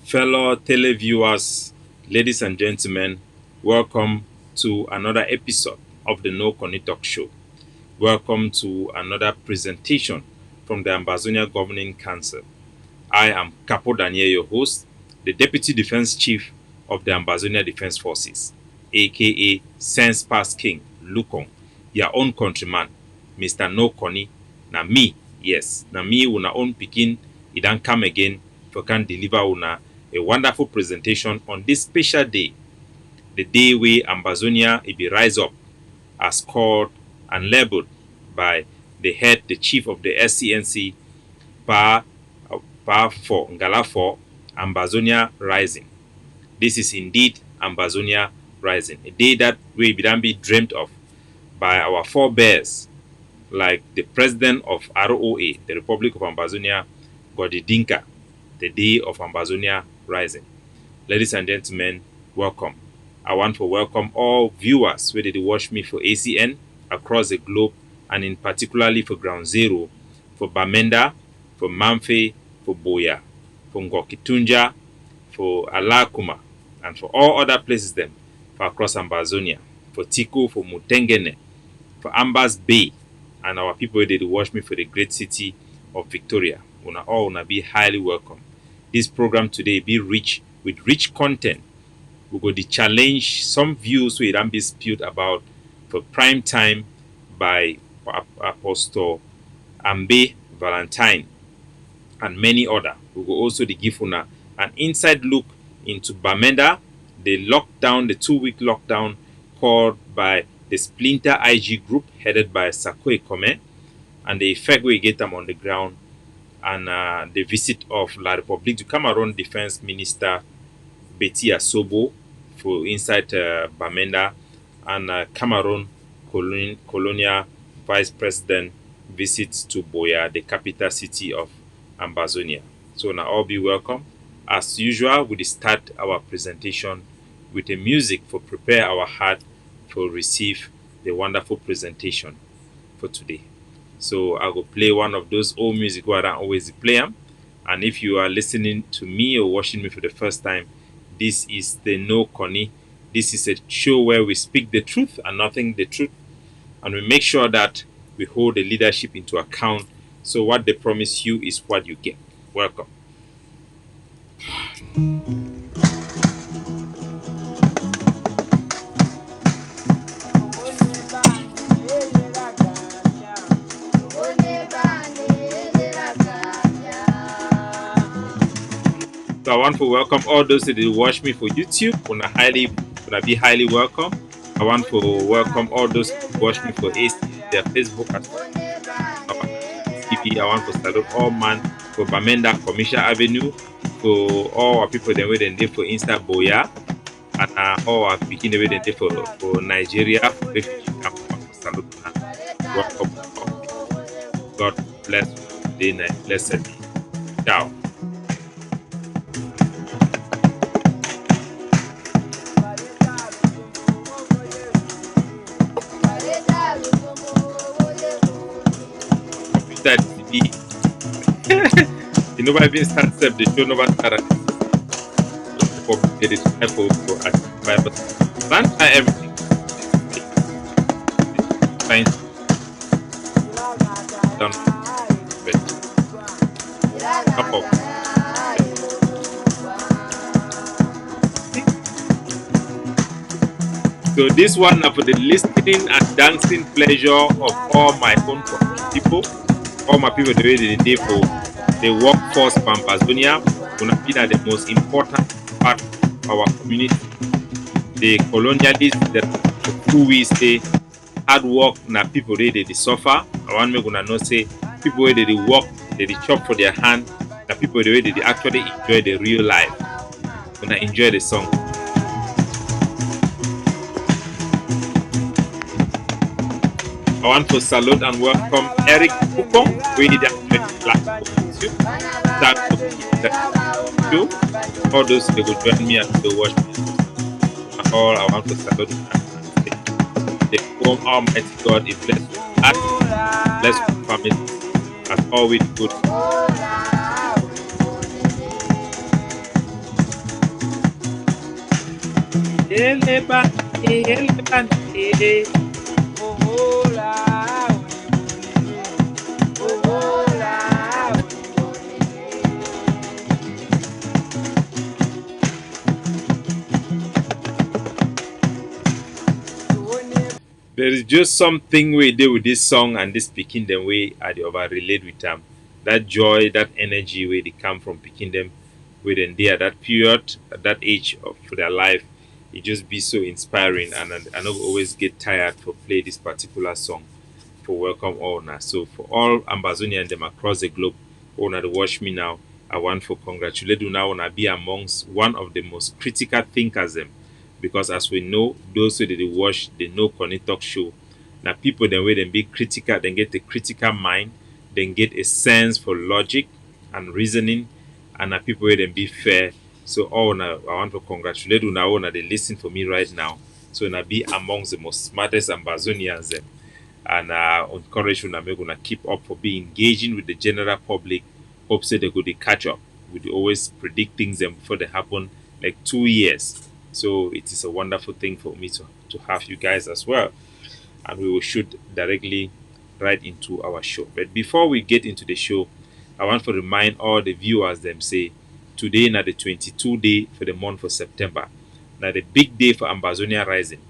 Fellow televiewers, ladies and gentlemen, welcome to another episode of the No Conny Talk Show. Welcome to another presentation from the Ambazonia Governing Council. I am Capo Daniel, your host, the Deputy Defense Chief of the Ambazonia Defense Forces, aka Sense Past King Lukong, your own countryman, Mr. No Conny. Na me, yes, na me, una own pikin, it don't come again, for can deliver una a wonderful presentation on this special day, the day where Ambazonia it be rise up as called and labeled by the head, the chief of the SCNC, Pa 4, Ngala 4, Ambazonia Rising. This is indeed Ambazonia Rising, a day that we be dreamt of by our forebears, like the president of ROA, the Republic of Ambazonia, Godi Dinka, the day of Ambazonia Rising. Ladies and gentlemen, welcome. I want to welcome all viewers who did watch me for ACN across the globe, and in particularly for Ground Zero, for Bamenda, for Mamfe, for Boya, for Ngokitunja, for Alakuma, and for all other places them for across Ambazonia, for Tiko, for Mutengene, for Ambas Bay, and our people who did watch me for the great city of Victoria. Una all una be highly welcome. This program today be rich with rich content. We go to challenge some views we don't be spewed about for prime time by Apostle Ambe Valentine and many other. We go also to give una an inside look into Bamenda, the lockdown, the 2-week lockdown called by the Splinter IG group headed by Sakwe Kome, and the effect we get them on the ground, and the visit of La République du Cameroon Defense Minister Betty Asobo for inside Bamenda, and Cameroon Colonial Vice President visits to Boya, the capital city of Ambazonia. So now all be welcome. As usual, we start our presentation with a music for prepare our heart for receive the wonderful presentation for today. So I will play one of those old music where I always play them. And if you are listening to me or watching me for the first time, this is the No Conny. This is a show where we speak the truth and nothing the truth. And we make sure that we hold the leadership into account. So what they promise you is what you get. Welcome. So I want to welcome all those that watch me for YouTube. Gonna be highly welcome. I want to welcome all those who watch me for AC, their Facebook and TV. I want to salute all man for Bamenda Commercial Avenue, for all our people that wait and there for Insta Boya, and all our people that wait and there for Nigeria, for refugee camp. Salute and welcome. God bless you today night. Blessed be. Ciao. That you know, I've been started the show never started for plan everything. Science done couple. So this one for the listening and dancing pleasure of all my own people. All my people the way they did for the workforce for Ambazonia gonna be that the most important part of our community. The colonialists that who we say hard work na people they suffer. I want me gonna know say people where they work, they chop for their hand, the people the way they actually enjoy the real life. Gonna enjoy the song. I want to salute and welcome Eric Pupong, we did all those they will join me and they watch me. All I want to salute the home Almighty God is blessed us, blessed family, as always good. There is just something we do with this song and this picking them way I the over relate with them. That joy, that energy where they come from picking them within there, that period, at that age of for their life, it just be so inspiring and I don't always get tired for play this particular song for welcome all now. So for all Ambazonian them across the globe who wanna watch me now, I want to congratulate you now wanna be amongst one of the most critical thinkers them. Because as we know, those who did watch the No Connie Talk show, now people then way them be critical, then get a critical mind, then get a sense for logic and reasoning, and now people where them be fair. So all now I want to congratulate you now now they listen for me right now. So now be amongst the most smartest Ambazonians them and encourage you make una keep up for be engaging with the general public. Hope say they go to catch up. We always predict things them before they happen like 2 years. So it is a wonderful thing for me to have you guys as well. And we will shoot directly right into our show. But before we get into the show, I want to remind all the viewers them say today na the 22 day for the month of September. Now the big day for Ambazonia rising.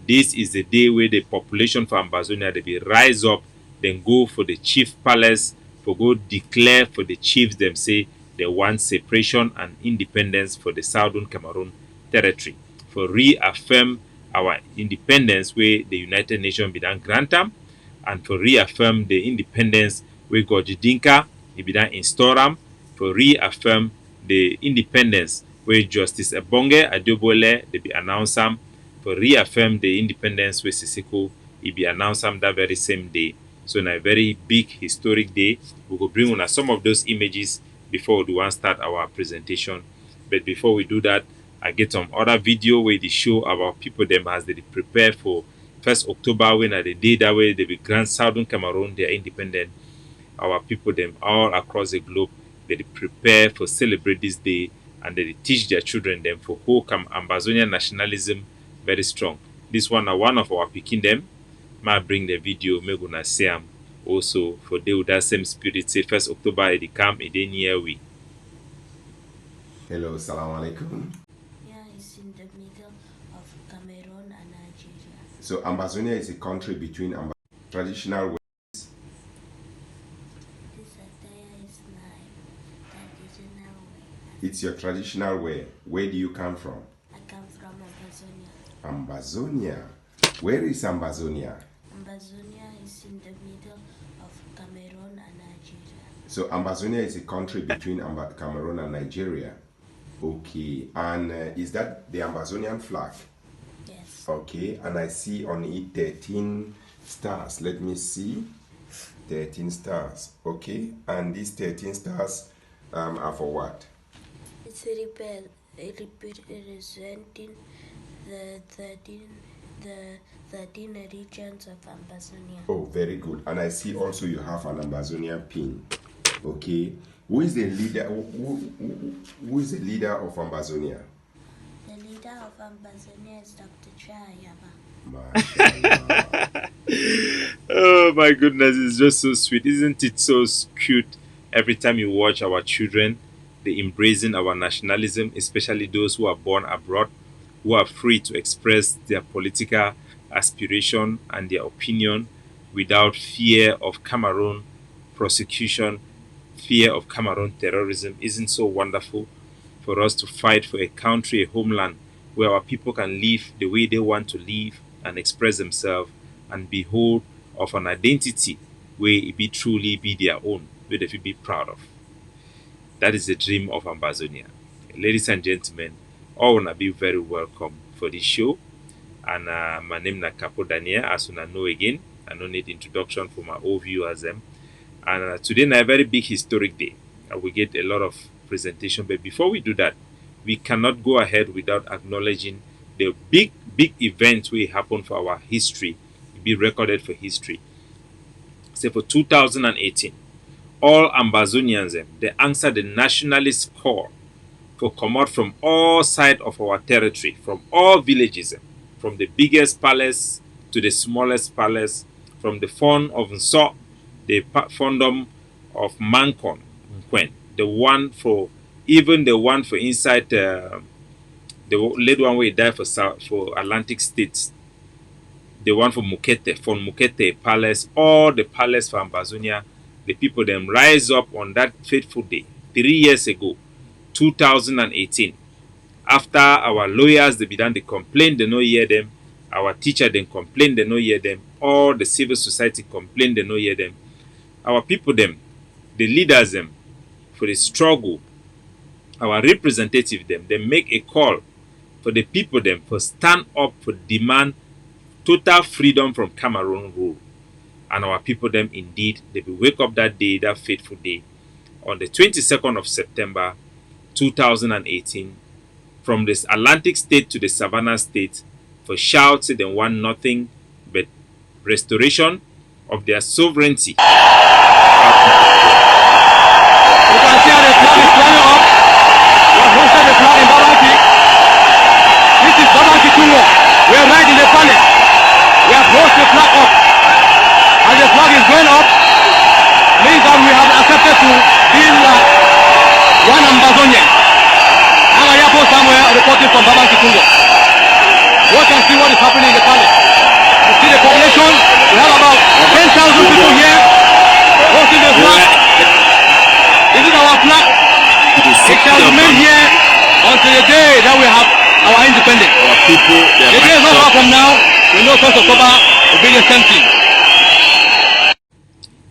This is the day where the population for Ambazonia they be rise up, then go for the chief palace, for go declare for the chiefs them say they want separation and independence for the Southern Cameroon territory, for reaffirm our independence where the United Nations be done grant them, and for reaffirm the independence where Gojidinka be done install them, for reaffirm the independence where Justice Ebonge Adobole they be announced them, for reaffirm the independence where Sisiko he be announced them that very same day. So in a very big historic day, we will bring on some of those images before we want start our presentation. But before we do that, I get some other video where they show about people them as they prepare for 1st October when at the day that way they be grant Southern Cameroon their independent. Our people them all across the globe they prepare for celebrate this day and they teach their children them for who come Ambazonian nationalism very strong. This one are one of our picking them. Might bring the video me gonna see them also for they with that same spirit say 1st October it come it near we. Hello, salam alaikum. It's in the middle of Cameroon and Nigeria. So Ambazonia is a country between traditional ways. This attire is my traditional way. It's your traditional wear. Where do you come from? I come from Ambazonia. Ambazonia. Where is Ambazonia? Ambazonia is in the middle of Cameroon and Nigeria. So Ambazonia is a country between Cameroon and Nigeria. Okay, and is that the Ambazonian flag? Yes. Okay, and I see on it 13 stars. Let me see. 13 stars. Okay, and these 13 stars are for what? It's representing the 13 regions of Ambazonia. Oh, very good. And I see also you have an Ambazonian pin. Okay. Who is the leader? Who is the leader of Ambazonia? The leader of Ambazonia is Dr. Chayaba. Mashallah. Oh my goodness, it's just so sweet. Isn't it so cute every time you watch our children, they embracing our nationalism, especially those who are born abroad, who are free to express their political aspiration and their opinion without fear of Cameroon prosecution, fear of Cameroon terrorism. Isn't so wonderful for us to fight for a country, a homeland where our people can live the way they want to live and express themselves and be whole of an identity where it be truly be their own, where they feel be proud of. That is the dream of Ambazonia. Ladies and gentlemen, all wanna be very welcome for this show. And my name is Capo Daniel, as you know again. I don't need introduction for my old viewers. And today is a very big historic day. We get a lot of presentation, but before we do that, we cannot go ahead without acknowledging the big events will happen for our history, be recorded for history. Say for 2018, all Ambazonians they answered the nationalist call for come out from all sides of our territory, from all villages, from the biggest palace to the smallest palace, from the fond of Nso, the fondom of Mancon, the one for even the one for inside the late one where he died for Atlantic States, the one for Mukete Palace, all the palace for Ambazonia, the people them rise up on that fateful day, 3 years ago, 2018. After our lawyers, they began to complain, they no hear them. Our teacher, then complain, they no hear them. All the civil society complain, they no hear them. Our people, them, the leaders, them, for the struggle, our representative, them, they make a call for the people, them, for stand up for demand total freedom from Cameroon rule. And our people, them, indeed, they will wake up that day, that fateful day, on the 22nd of September, 2018, from this Atlantic state to the Savannah state, for shouts they want nothing but restoration of their sovereignty. You can see how the flag is flying up. We have hosted the flag in Babaki. This is Babaki Tungo. We are right in the palace. We have hosted the flag up. As the flag is going up, means that we have accepted to be one Ambazonian. I'm a Yapo somewhere reporting from Babaki Tungo. Watch and see what is happening in the palace. You see the population, we have about 10,000 people here hosting the flag. This is our flag. It shall remain here until the day that we have our independence. Our people, the day is not far from now. We know 1st October will be the same thing.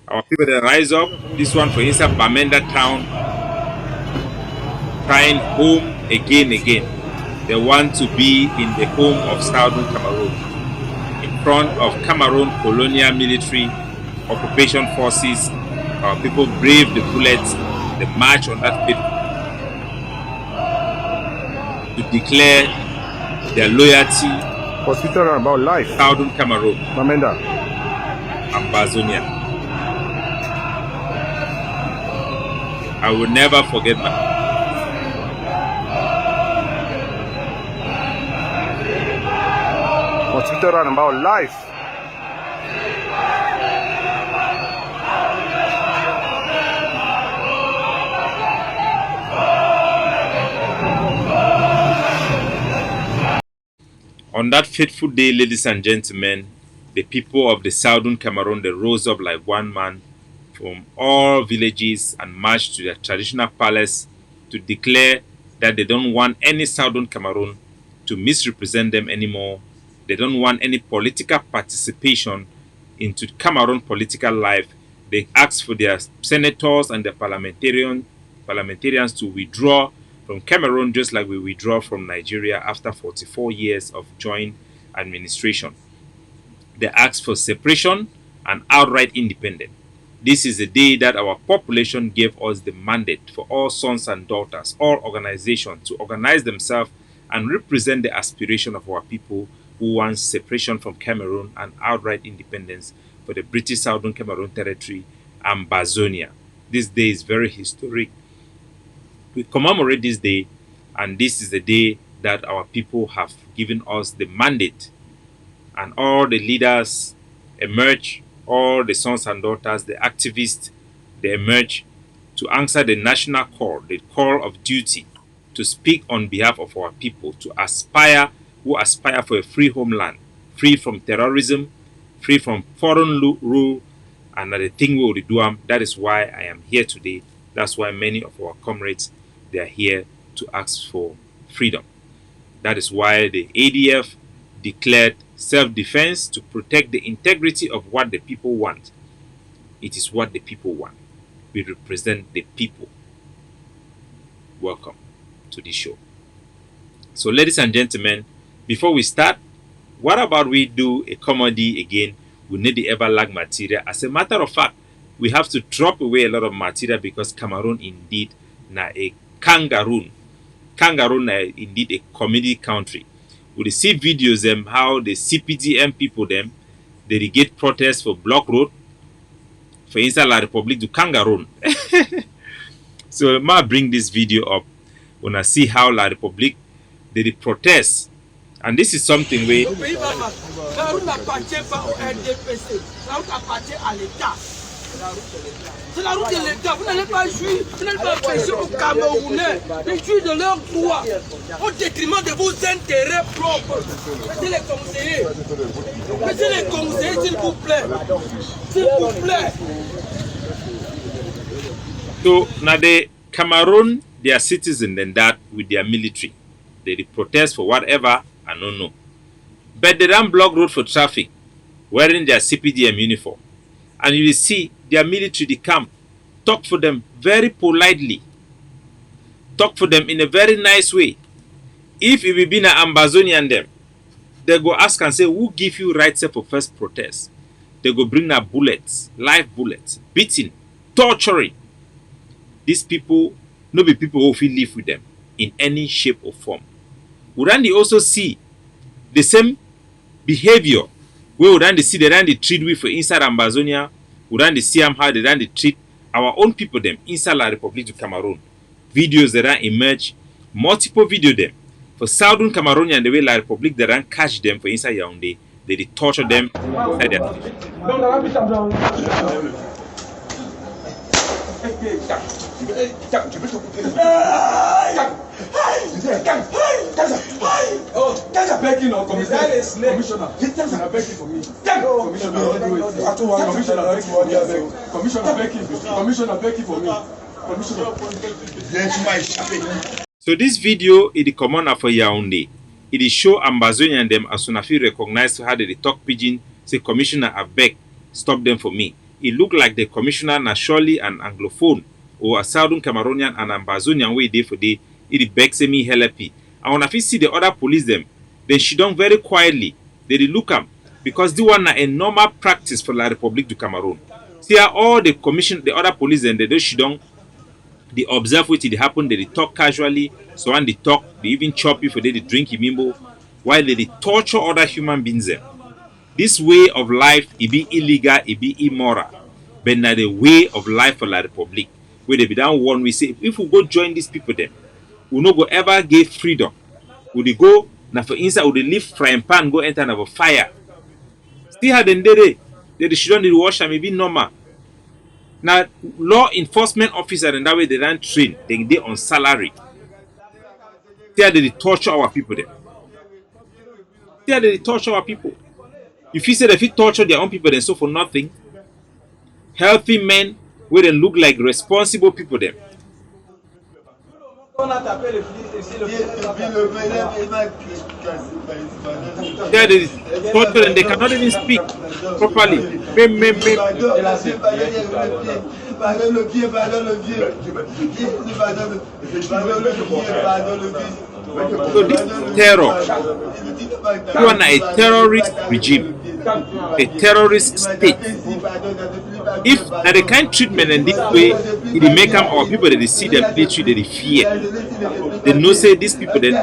Our people that rise up, this one for inside Bamenda town, crying home again. They want to be in the home of Southern Cameroon, in front of Cameroon colonial military occupation forces. Our people brave the bullets, the march on that field to declare their loyalty for Twitter about life. Southern Cameroon, Mamenda, Ambazonia. I will never forget that. For Twitter about life. On that fateful day, ladies and gentlemen, the people of the Southern Cameroon, they rose up like one man from all villages and marched to their traditional palace to declare that they don't want any Southern Cameroon to misrepresent them anymore. They don't want any political participation into Cameroon political life. They asked for their senators and their parliamentarians to withdraw from Cameroon, just like we withdraw from Nigeria after 44 years of joint administration. They asked for separation and outright independence. This is the day that our population gave us the mandate for all sons and daughters, all organizations to organize themselves and represent the aspiration of our people who want separation from Cameroon and outright independence for the British Southern Cameroon Territory, Ambazonia. This day is very historic. We commemorate this day, and this is the day that our people have given us the mandate, and all the leaders emerge, all the sons and daughters, the activists, they emerge to answer the national call, the call of duty, to speak on behalf of our people, to aspire for a free homeland, free from terrorism, free from foreign rule, and the thing we will do. That is why I am here today. That's why many of our comrades, they are here to ask for freedom. That is why the ADF declared self-defense to protect the integrity of what the people want. It is what the people want. We represent the people. Welcome to this show. So, ladies and gentlemen, before we start, what about we do a comedy again? We need the ever lag material. As a matter of fact, we have to drop away a lot of material because Cameroon indeed na a kangaroo. Kangaroo na indeed a comedy country. We see videos them how the CPDM people them they get protests for block road for inside La Republique du Kangaroo. So I bring this video up. Una see how La République they protest. And this is something we La route n'appartient pas au RDPC. La route appartient à l'État. C'est la route de l'État. Vous n'allez pas jouir, vous n'allez pas empêcher aux Camerounais de jouir de leurs droits au détriment de vos intérêts propres. Laissez les conseiller. Laissez les conseiller, s'il vous plaît. S'il vous plaît. So now the Cameroon, they are citizens than that with their military. They protest for whatever, I don't know. But they don't block road for traffic, wearing their CPDM uniform. And you will see their military, they come, talk for them very politely. Talk for them in a very nice way. If it will be an Ambazonian them, they go ask and say, who give you right for first protest? They go bring their bullets, live bullets, beating, torturing. These people, no be people who will live with them in any shape or form. Would also see the same behavior where would see the treat we for inside Ambazonia, would see how they treat our own people them inside La République du Cameroon. Videos that emerge, multiple video them for Southern Cameroonian the way La République they catch them for inside Yaoundé, they torture them inside their So this video is the commander for Yaoundé. It is show Ambazonian them as soon as you recognize how they talk pidgin, say commissioner I beg, stop them for me. It look like the commissioner na surely an anglophone or a Southern Cameroonian and Ambazonian way day for day. It begs me help. And when I see the other police them, then she done very quietly. They look am because the one na a normal practice for La République du Cameroon. See how all the commission, the other police and they do she done. They observe what it happen. They talk casually. So when they talk, they even chop you for they drink imimbo, while they torture other human beings. Them. This way of life, it be illegal, it be immoral. But now the way of life for La République, where they be down one, we say, if we go join these people then, we no go ever give freedom. We they go, now for instance, we they leave frying pan, go enter and have a fire. See how they did they shouldn't need wash and maybe normal. Now, law enforcement officer and that way they don't train, they on salary. See how they torture our people there. See how they torture our people. If you say if you torture their own people, then so for nothing. Healthy men where they look like responsible people then. Yeah, they torture and they cannot even speak properly. So this is terror. You are a terrorist regime, a terrorist state. If now the kind of treatment in this way, it make them our people that they see them military, they fear. They know say these people then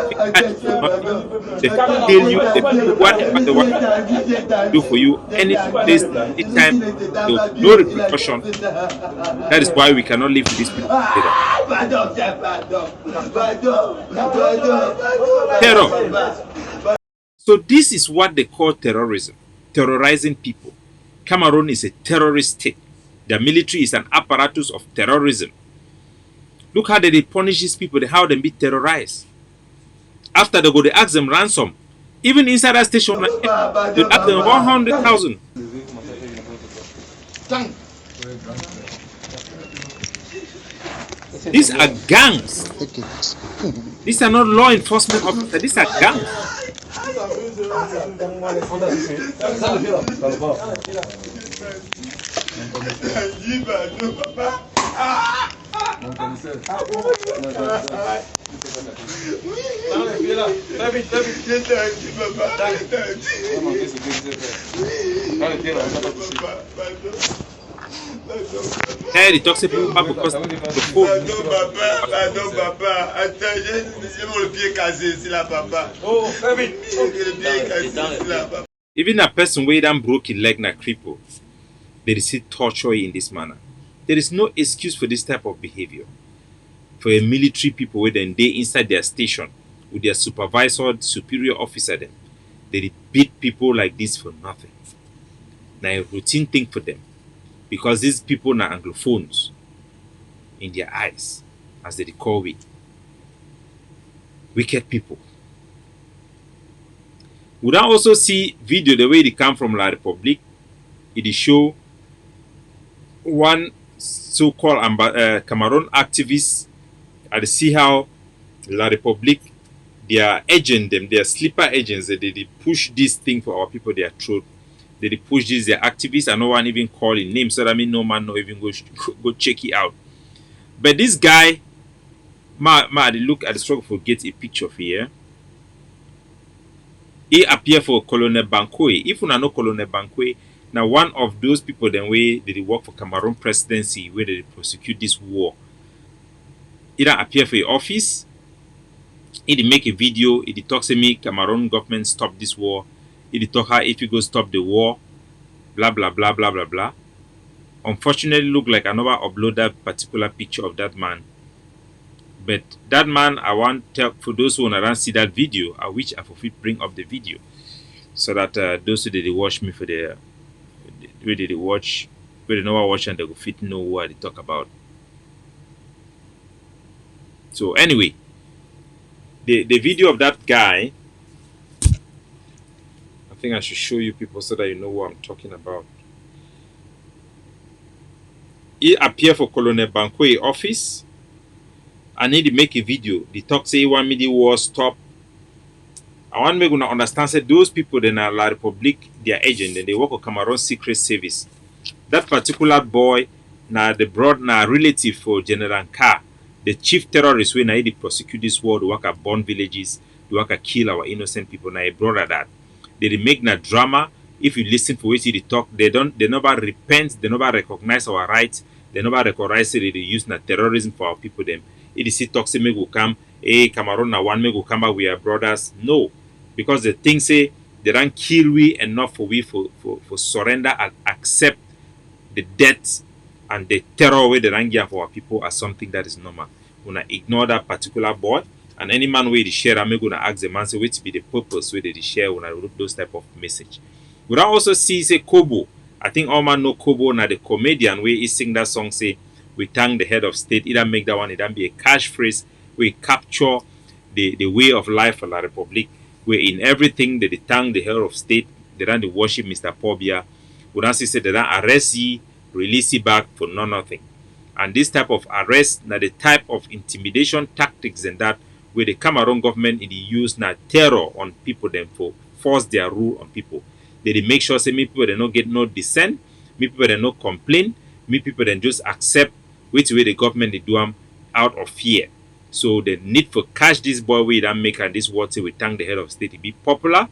they kill you, they do whatever they want to do for you, any place, anytime, no repercussion. That is why we cannot live with these people together. Terror. So this is what they call terrorism, terrorizing people. Cameroon is a terrorist state. The military is an apparatus of terrorism. Look how they punish these people, how they be terrorized. After they go, they ask them ransom. Even inside that station, they ask them 100,000. These are gangs. These are not law enforcement officers. These are gangs. Hey, it talks about because Pardon, papa. Attends, j'ai mon pied cassé, c'est là, papa. Oh, le pied cassé, c'est là, papa. Even a person with a broken leg na cripple, they receive torture in this manner. There is no excuse for this type of behavior. for a military people where then they inside their station with their supervisor, superior officer them. They beat people like this for nothing. Now a routine thing for them. Because these people are anglophones in their eyes, as they call it. Wicked people. We now also see video the way they come from La Republique. It show one so-called Cameroon activist. I see how La Republique, their agent, them, their sleeper agents, they push this thing for our people, their throat. They push this, their activists, and no one even calling names. So that means no man no even go check it out. But this guy, look at the struggle for get a picture of here. He appear for Colonel Bankoe. If you know Colonel Bankoe, now one of those people then way they work for Cameroon presidency where they prosecute this war. He don't appear for your office. He make a video. He talks to me, Cameroon government stop this war. He talk how if you go stop the war, blah blah blah blah blah blah. Unfortunately, look like I never upload that particular picture of that man. But that man, I want to, for those who don't see that video, I wish I could bring up the video so that those who did watch me for the where did they watch, where they never watch and they go fit know what they talk about. So anyway, the video of that guy, I think I should show you people so that you know what I'm talking about. He appeared for Colonel Bankoe office. I need to make a video. The talk say one me the war stop. I want me to understand say those people then are La Republique, their agent, and they work with Cameroon Secret Service. That particular boy, now the broad now relative for General Carr, the chief terrorist when they prosecute this war, they work at burn villages, they work at kill our innocent people. Now a brother that they make na drama. If you listen for what they talk, they never repent, they never recognize our rights, they never recognize that they use na terrorism for our people them. It is talk say me go come, hey Cameroon na one me go come back, we are brothers. No. Because the thing say they don't kill we enough for we for surrender and accept the death and the terror way they don't give for our people as something that is normal. When I ignore that particular boy and any man where they share, I'm gonna ask the man say what be the purpose where they share when I wrote those type of message. We don't also see say Kobo. I think all man know Kobo na the comedian where he sing that song say we thank the head of state. Either make that one, it don't be a cash phrase. We capture the way of life for La Republique. Where in everything they thank the head of state, they don't worship Mr. Pobia. We don't say they don't arrest you, release you back for nothing. And this type of arrest, now the type of intimidation tactics and that where the Cameroon government use now terror on people them for force their rule on people. They make sure say me people they not get no dissent, me people they not complain, me people then just accept which way the government they do them out of fear. So the need for catch this boy way that make and this word say we thank the head of state to be popular.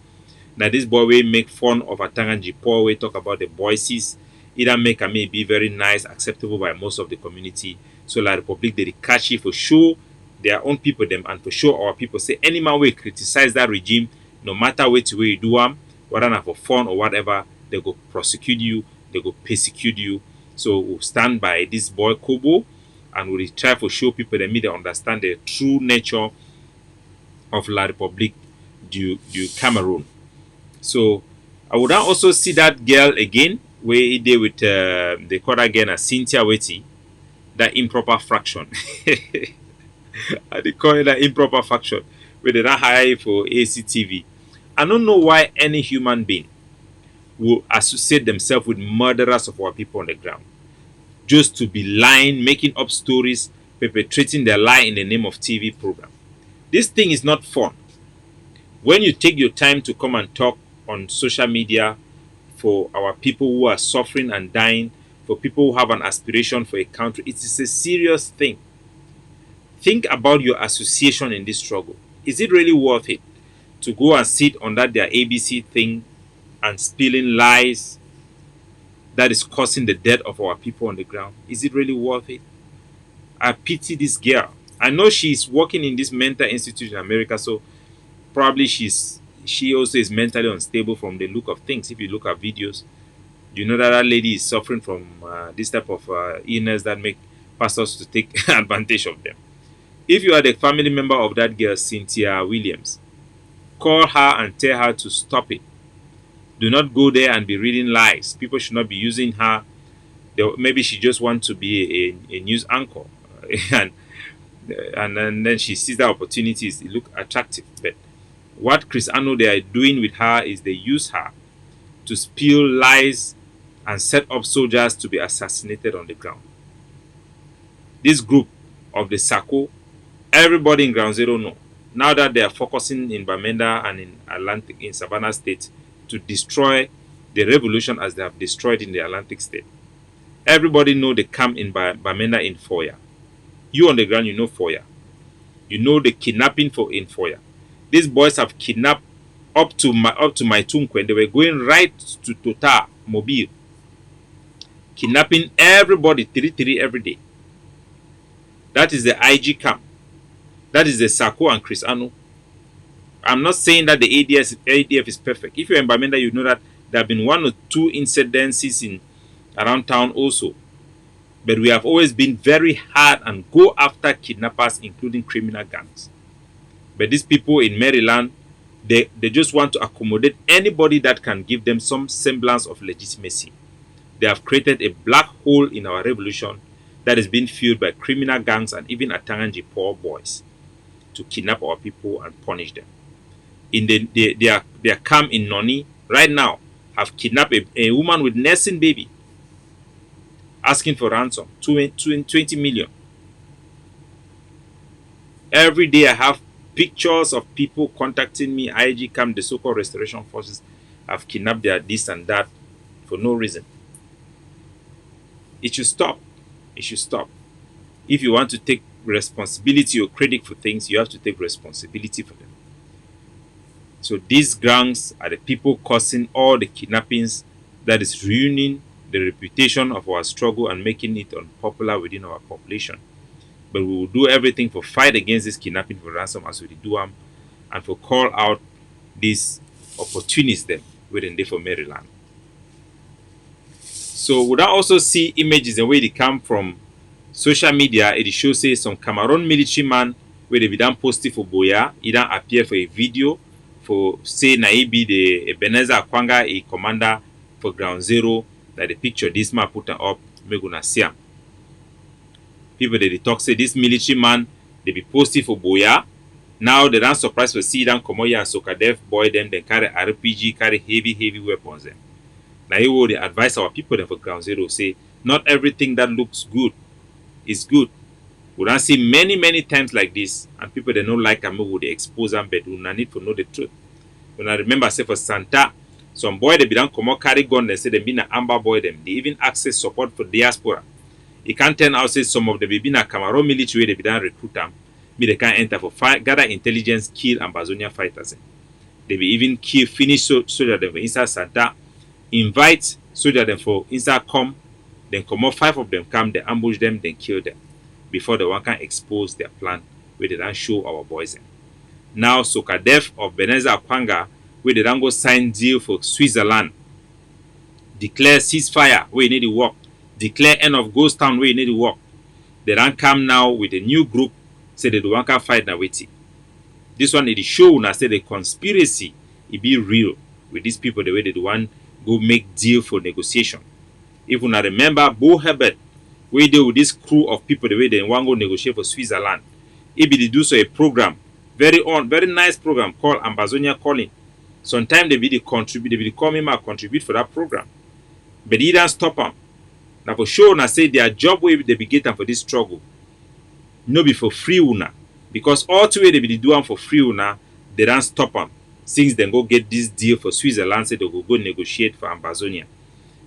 Now this boy way make fun of a Tanganji poor way talk about the voices. Either make me be very nice, acceptable by most of the community. So La Republique they catch it for show their own people them and for show our people say any man will criticize that regime, no matter which way you do them, whether not for fun or whatever, they go prosecute you, they go persecute you. So we'll stand by this boy Kobo and we'll try to show people that they understand the true nature of La Republique du Cameroon. So I would now also see that girl again, where he did with they call again as Cynthia Wetty, that improper fraction. They call it that improper fraction, where they don't hire for ACTV. I don't know why any human being will associate themselves with murderers of our people on the ground. Just to be lying, making up stories, perpetrating their lie in the name of TV program. This thing is not fun. When you take your time to come and talk on social media for our people who are suffering and dying, for people who have an aspiration for a country, it is a serious thing. Think about your association in this struggle. Is it really worth it to go and sit on that their ABC thing and spilling lies that is causing the death of our people on the ground? Is it really worth it? I pity this girl. I know she's working in this mental institute in America, so probably she also is mentally unstable from the look of things. If you look at videos, you know that lady is suffering from this type of illness that make pastors to take advantage of them. If you are the family member of that girl, Cynthia Williams, call her and tell her to stop it. Do not go there and be reading lies. People should not be using her. Maybe she just wants to be a news anchor. and then she sees the opportunities. It look attractive. But what Chris Ano they are doing with her is they use her to spill lies and set up soldiers to be assassinated on the ground. This group of the Sako, everybody in Ground Zero know. Now that they are focusing in Bamenda and in Savannah State to destroy the revolution as they have destroyed in the Atlantic State. Everybody know the camp in Bamenda in Foya. You on the ground, you know Foya. You know the kidnapping in Foya. These boys have kidnapped up to Maitunkwe. They were going right to Tota, Mobile. Kidnapping everybody, 3 every day. That is the IG camp. That is the Sako and Chris Ano. I'm not saying that the ADF is perfect. If you're in Bamenda, you know that there have been 1 or 2 incidences around town also. But we have always been very hard and go after kidnappers, including criminal gangs. But these people in Maryland, they just want to accommodate anybody that can give them some semblance of legitimacy. They have created a black hole in our revolution that is being filled by criminal gangs and even Atanganji poor boys to kidnap our people and punish them. In their camp in Noni right now have kidnapped a woman with nursing baby, asking for ransom, 20 million. Every day I have pictures of people contacting me, IG camp, the so-called restoration forces have kidnapped their this and that for no reason. It should stop. It should stop. If you want to take responsibility or credit for things, you have to take responsibility for them. So these gangs are the people causing all the kidnappings that is ruining the reputation of our struggle and making it unpopular within our population. But we will do everything for fight against this kidnapping for ransom as we do them and for call out these opportunists them within the for Maryland. So would I also see images the way they come from social media? It shows say some Cameroon military man where they be done posted for Boya, he done appear for a video for say Naibi the Ebenezer Akwanga, a commander for Ground Zero, that the picture this man put up, me gonna see him. People they talk say this military man they be posted for Boya. Now they don't surprised to see them come here and Sokadef boy them then carry RPG, carry heavy weapons them. Now he will advise our people them for Ground Zero say not everything that looks good is good. We don't see many times like this and people they don't like them would expose them, but we need to know the truth. When I remember say for Santa, some boy they be done come out carry gun, they say they be an Amber boy them. They even access support for diaspora. You can't tell out say some of them be a Cameroon military they be done recruit them. They can't enter for fight, gather intelligence, kill Ambazonia fighters. They be even kill finish soldier them for inside Santa, invite soldier them for inside come, then come out 5 of them come, they ambush them, then kill them before the one can expose their plan where they don't show our boys them. Now Sokadef of Ebenezer Akwanga where they don't go sign deal for Switzerland, declare ceasefire where you need to work, declare end of ghost town where you need to work. They don't come now with a new group, say they don't can fight now with it. This one it show now say the conspiracy it be real with these people the way they want go make deal for negotiation. If you remember Bo Herbert, we deal with this crew of people the way they want go negotiate for Switzerland. It be do so a program, very nice program called Ambazonia calling. Sometimes they be the contribute, they be the come him and contribute for that program. But he don't stop them. Now for sure now say their job way they be getting for this struggle. No be for free una. Because all two way they be do them for free una, they don't stop them. Since they go get this deal for Switzerland, say they go negotiate for Ambazonia.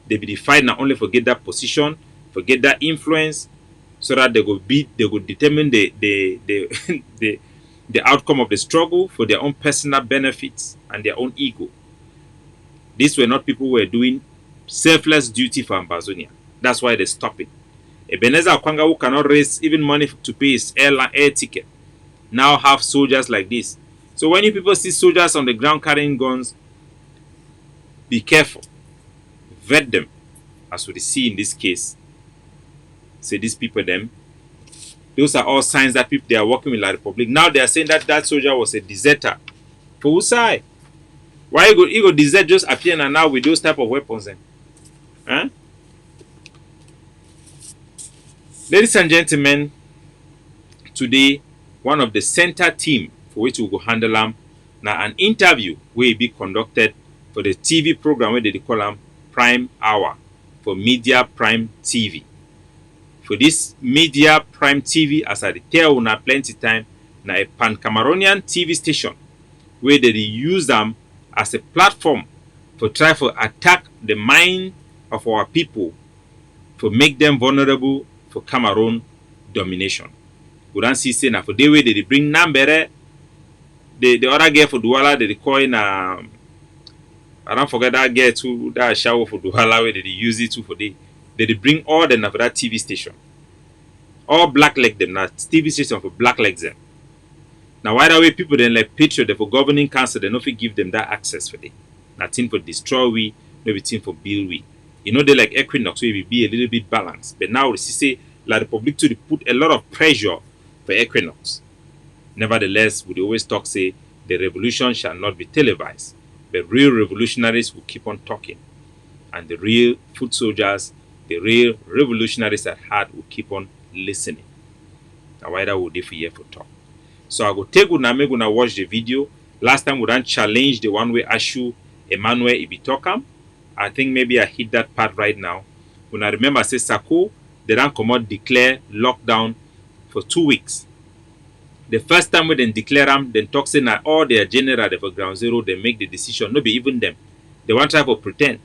They be the fight not only for get that position, for get that influence, so that they go determine the the outcome of the struggle for their own personal benefits and their own ego. These were not people who were doing selfless duty for Ambazonia. That's why they stopped it. Ebenezer Akwanga, who cannot raise even money to pay his air ticket, now have soldiers like this. So when you people see soldiers on the ground carrying guns, be careful. Vet them, as we see in this case. Say these people them, Those are all signs that people they are working with La Republic. Now they are saying that that soldier was a deserter. For whose side? Why you go desert just appear now with those type of weapons then? Huh? Ladies and gentlemen, today one of the center team for which we go handle them now an interview will be conducted for the TV program where they call them Prime Hour for Media Prime TV. For this Media Prime TV, as I tell you plenty time, na a pan-Cameroonian TV station where they use them as a platform for try to attack the mind of our people, for make them vulnerable for Cameroon domination. We don't see say na for the way they bring Nambere, the other girl for Douala they call in I don't forget that girl too, that shower for Douala where they use it too for they bring all them for that TV station. All black leg them, na TV station for black legs them. Now why that way people then like Patriot they for governing council they not give them that access for they. Nothing for destroy we, no thing for build we. You know they like Equinox where we be a little bit balanced. But now we see La Republic to put a lot of pressure for Equinox. Nevertheless, we always talk say the revolution shall not be televised. The real revolutionaries will keep on talking. And the real foot soldiers, the real revolutionaries at heart will keep on listening. Now why that would they for here for talk? So I go take una make una watch the video. Last time we done challenge the one way Ashu Emmanuel Ibitokam. I think maybe I hit that part right now. When I remember say Sako, they don't come out declare lockdown for 2 weeks. The first time when they declare them, then talk say na all their general for ground zero, they make the decision. No be even them. They want to try to pretend.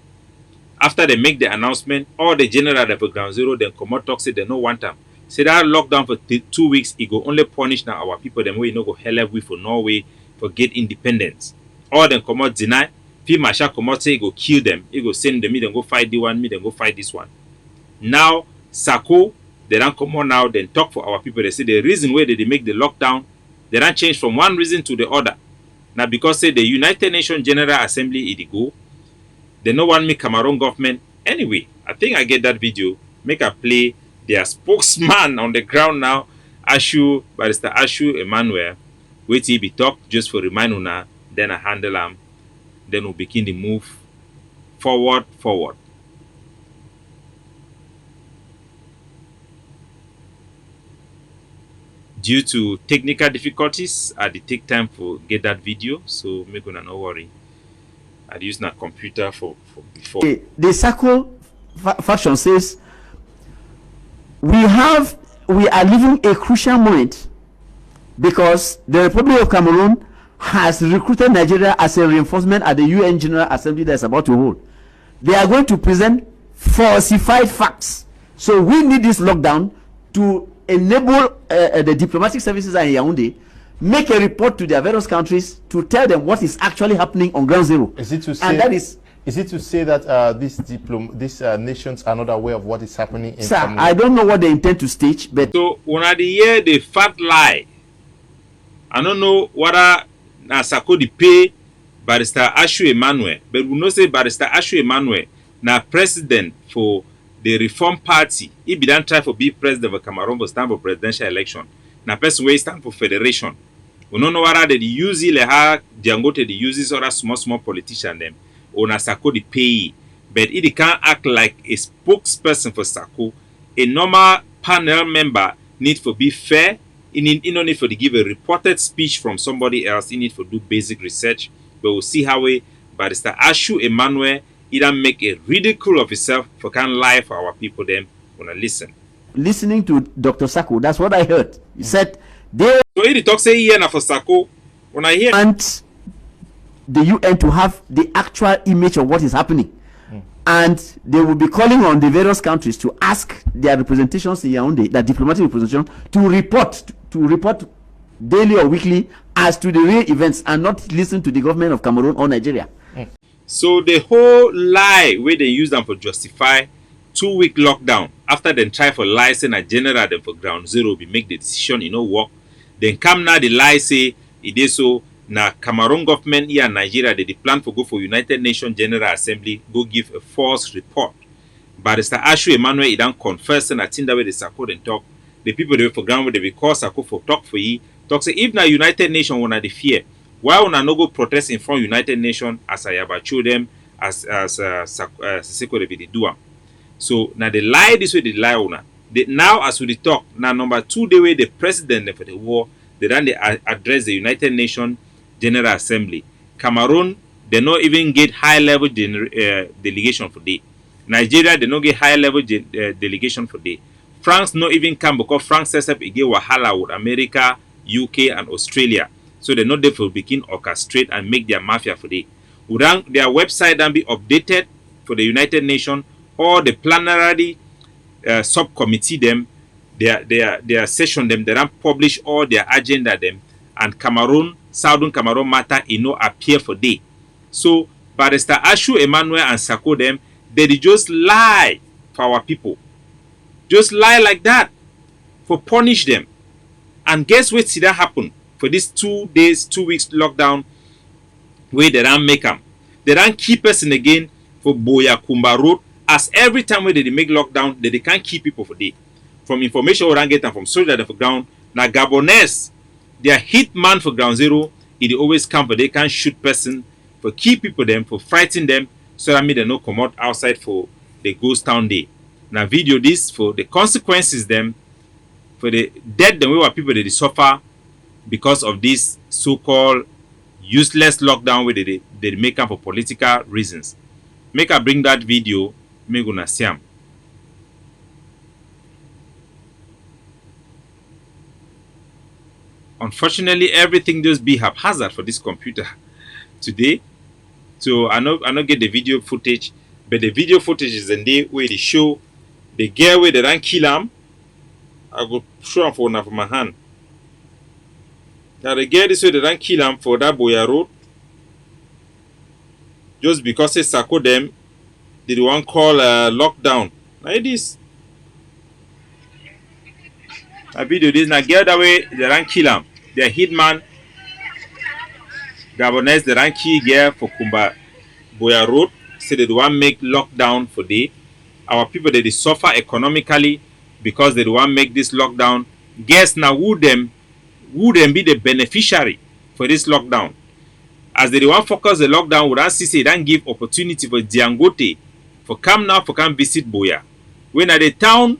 After they make the announcement, all the general for ground zero then come out talk say they no want them. Say that lockdown for 2 weeks, it go only punish now our people. Them way no go hell we for Norway for get independence. All them come out deny. P Masha come out say it go kill them. It go send them. Me then go fight the one. Me then go fight this one. Now Sako they don't come on now then talk for our people. They say the reason why they make the lockdown, they don't change from one reason to the other. Now because say the United Nations General Assembly it go, they no want me Cameroon government anyway. I think I get that video. Make a play their spokesman on the ground now, Barrister Ashu Emmanuel. Wait till be talk just for remind una, then I handle them, then we begin the move forward. Due to technical difficulties, I did take time for get that video, so make una no worry. I used my computer for before. The Sako faction says we are living a crucial moment because the Republic of Cameroon has recruited Nigeria as a reinforcement at the UN General Assembly that is about to hold. They are going to present falsified facts. So we need this lockdown to enable the diplomatic services in Yaoundé make a report to their various countries to tell them what is actually happening on ground zero. Is it to say, and that is it to say that these nations are not aware of what is happening in Cameroon? I don't know what they intend to stage, but so when I hear the fat lie, I don't know whether na Sako di pay Barrister Ashu Emmanuel, but we know say Barrister Ashu Emmanuel na president for the Reform Party. He be done try for be president of Cameroon but stand for presidential election. Na person wey stand for federation. We don't know whether they use it like Diangote they uses other small politician them or na Sako di pay. But he can't act like a spokesperson for Sako. A normal panel member need to be fair. He no need for to give a reported speech from somebody else. He need to do basic research. But we'll see how Barrister Ashu Emmanuel either make a ridicule of himself for can't lie for our people them wanna listen. Listening to Dr. Sako, that's what I heard. He said they so he talk say here na for Sako. When I hear want the UN to have the actual image of what is happening. And they will be calling on the various countries to ask their representations in Yaoundé, their diplomatic representation, to report daily or weekly as to the real events and not listen to the government of Cameroon or Nigeria. So the whole lie where they use them for justify 2-week lockdown after they try for license a general them for ground zero be make the decision work. Then come now the lie say it is so na Cameroon government here in Nigeria they plan for go for United Nations General Assembly go give a false report. Barrister Ashu Emmanuel he don't confess and I think that way the Sako and talk the people they for ground where they be cause Sako for talk for ye. Talk say if na United Nations wanna the fear, why wanna no go protest in front of United Nations as I have show them as Seko they be the do am. So now they lie this way, they lie una. Now as we talk, now number 2 the way the president for the war, they address the United Nations General Assembly. Cameroon, they not even get high level delegation for day. Nigeria, they not get high level delegation for day. France not even come because France says up again wahala with America, UK and Australia. So they not there for begin orchestrate and make their mafia for day. Their website then be updated for the United Nations or the plenary subcommittee them, their session them, they don't publish all their agenda them, and Cameroon, Southern Cameroon matter appear for day. So Barrister Ashu Emmanuel and Sako them, they just lie for our people. Just lie like that for punish them. And guess what did that happen for these 2 days, 2 weeks lockdown where they don't make them. They don't keep us in again for Boya Kumba Road. As every time when they make lockdown, they can't keep people for day. From information we don't get them from soldiers for ground. Now Gabonese, they are hit man for ground zero. It always come for they can't shoot person for keep people them for frighten them so that they no come out outside for the ghost town day. Now video this for the consequences them for the death the way what people they suffer because of this so-called useless lockdown where they make them for political reasons. Make I bring that video. Me gonna see am. Unfortunately, everything just be haphazard for this computer today. So I not get the video footage, but the video footage is the day where they show the girl where they don't kill him. I go show him for my hand. Now the girl this way they don't kill him for that Boya Road. Just because they Sako them. Did one call lockdown? Like this. A video this now girl that way they don't kill him. Their hitman Gabonese they don't kill girl for Kumba Boya Road. Say they want make lockdown for day. Our people they suffer economically because they want make this lockdown. Guess now who them be the beneficiary for this lockdown? As they want focus the lockdown, would see say don't give opportunity for Diangote for come now for come visit Boya. When at the town,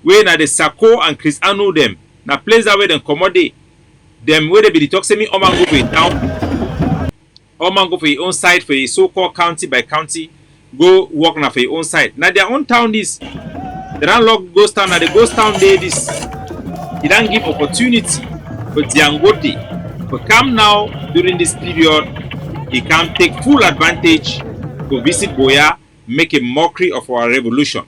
when at the Sako and Chris Anu them, na place that way them commodate them where they be the talk say me Oman go for a town, Oman go for your own side for a so-called county by county, go work now for your own side. Now their own town this, they don't lock ghost town, now the ghost town day this, they don't give opportunity for Diangote for come now during this period, he can take full advantage to visit Boya, make a mockery of our revolution.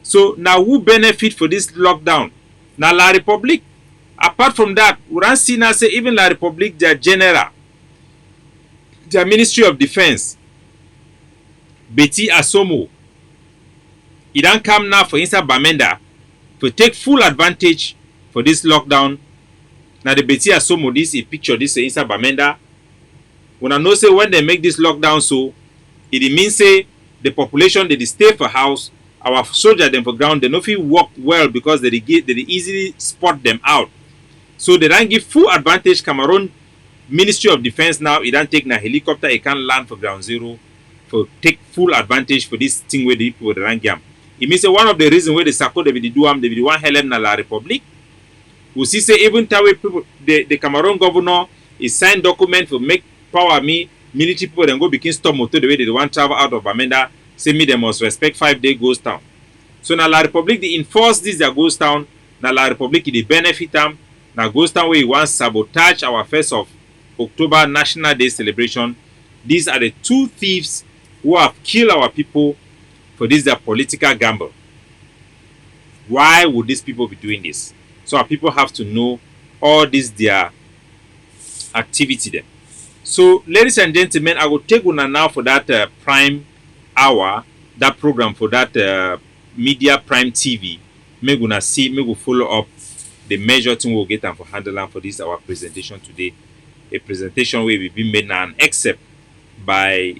So now who benefit for this lockdown? Now La Republic. Apart from that, we don't see now say even La Republic, their general, their Ministry of Defense, Betty Asomo, he don't come now for inside Bamenda to take full advantage for this lockdown. Now the Betty Asomo, this a picture, this is inside Bamenda. When I know say when they make this lockdown so, it means say the population they stay for house, our soldiers them for ground, they no fit work well because they easily spot them out. So they don't give full advantage. Cameroon Ministry of Defense now, it don't take na helicopter, it can land for ground zero for take full advantage for this thing where the people they don't get. It means say one of the reasons where the Sako they do am, they want help na La Republic. We see say even Tawe people, the Cameroon governor is signed document for make power me military people then go begin stop motor the way they want travel out of Bamenda. Say me they must respect 5-day ghost town. So now La Republic they enforce this their ghost town. Now La Republic they benefit them. Now ghost town where you want sabotage our 1st of October National Day celebration. These are the 2 thieves who have killed our people for this their political gamble. Why would these people be doing this? So our people have to know all this their activity there. So ladies and gentlemen, I will take one now for that prime hour, that program for that media prime TV. Me gonna see, me go follow up the measure thing we'll get and for handle for this our presentation today. A presentation where we be made now an excerpt by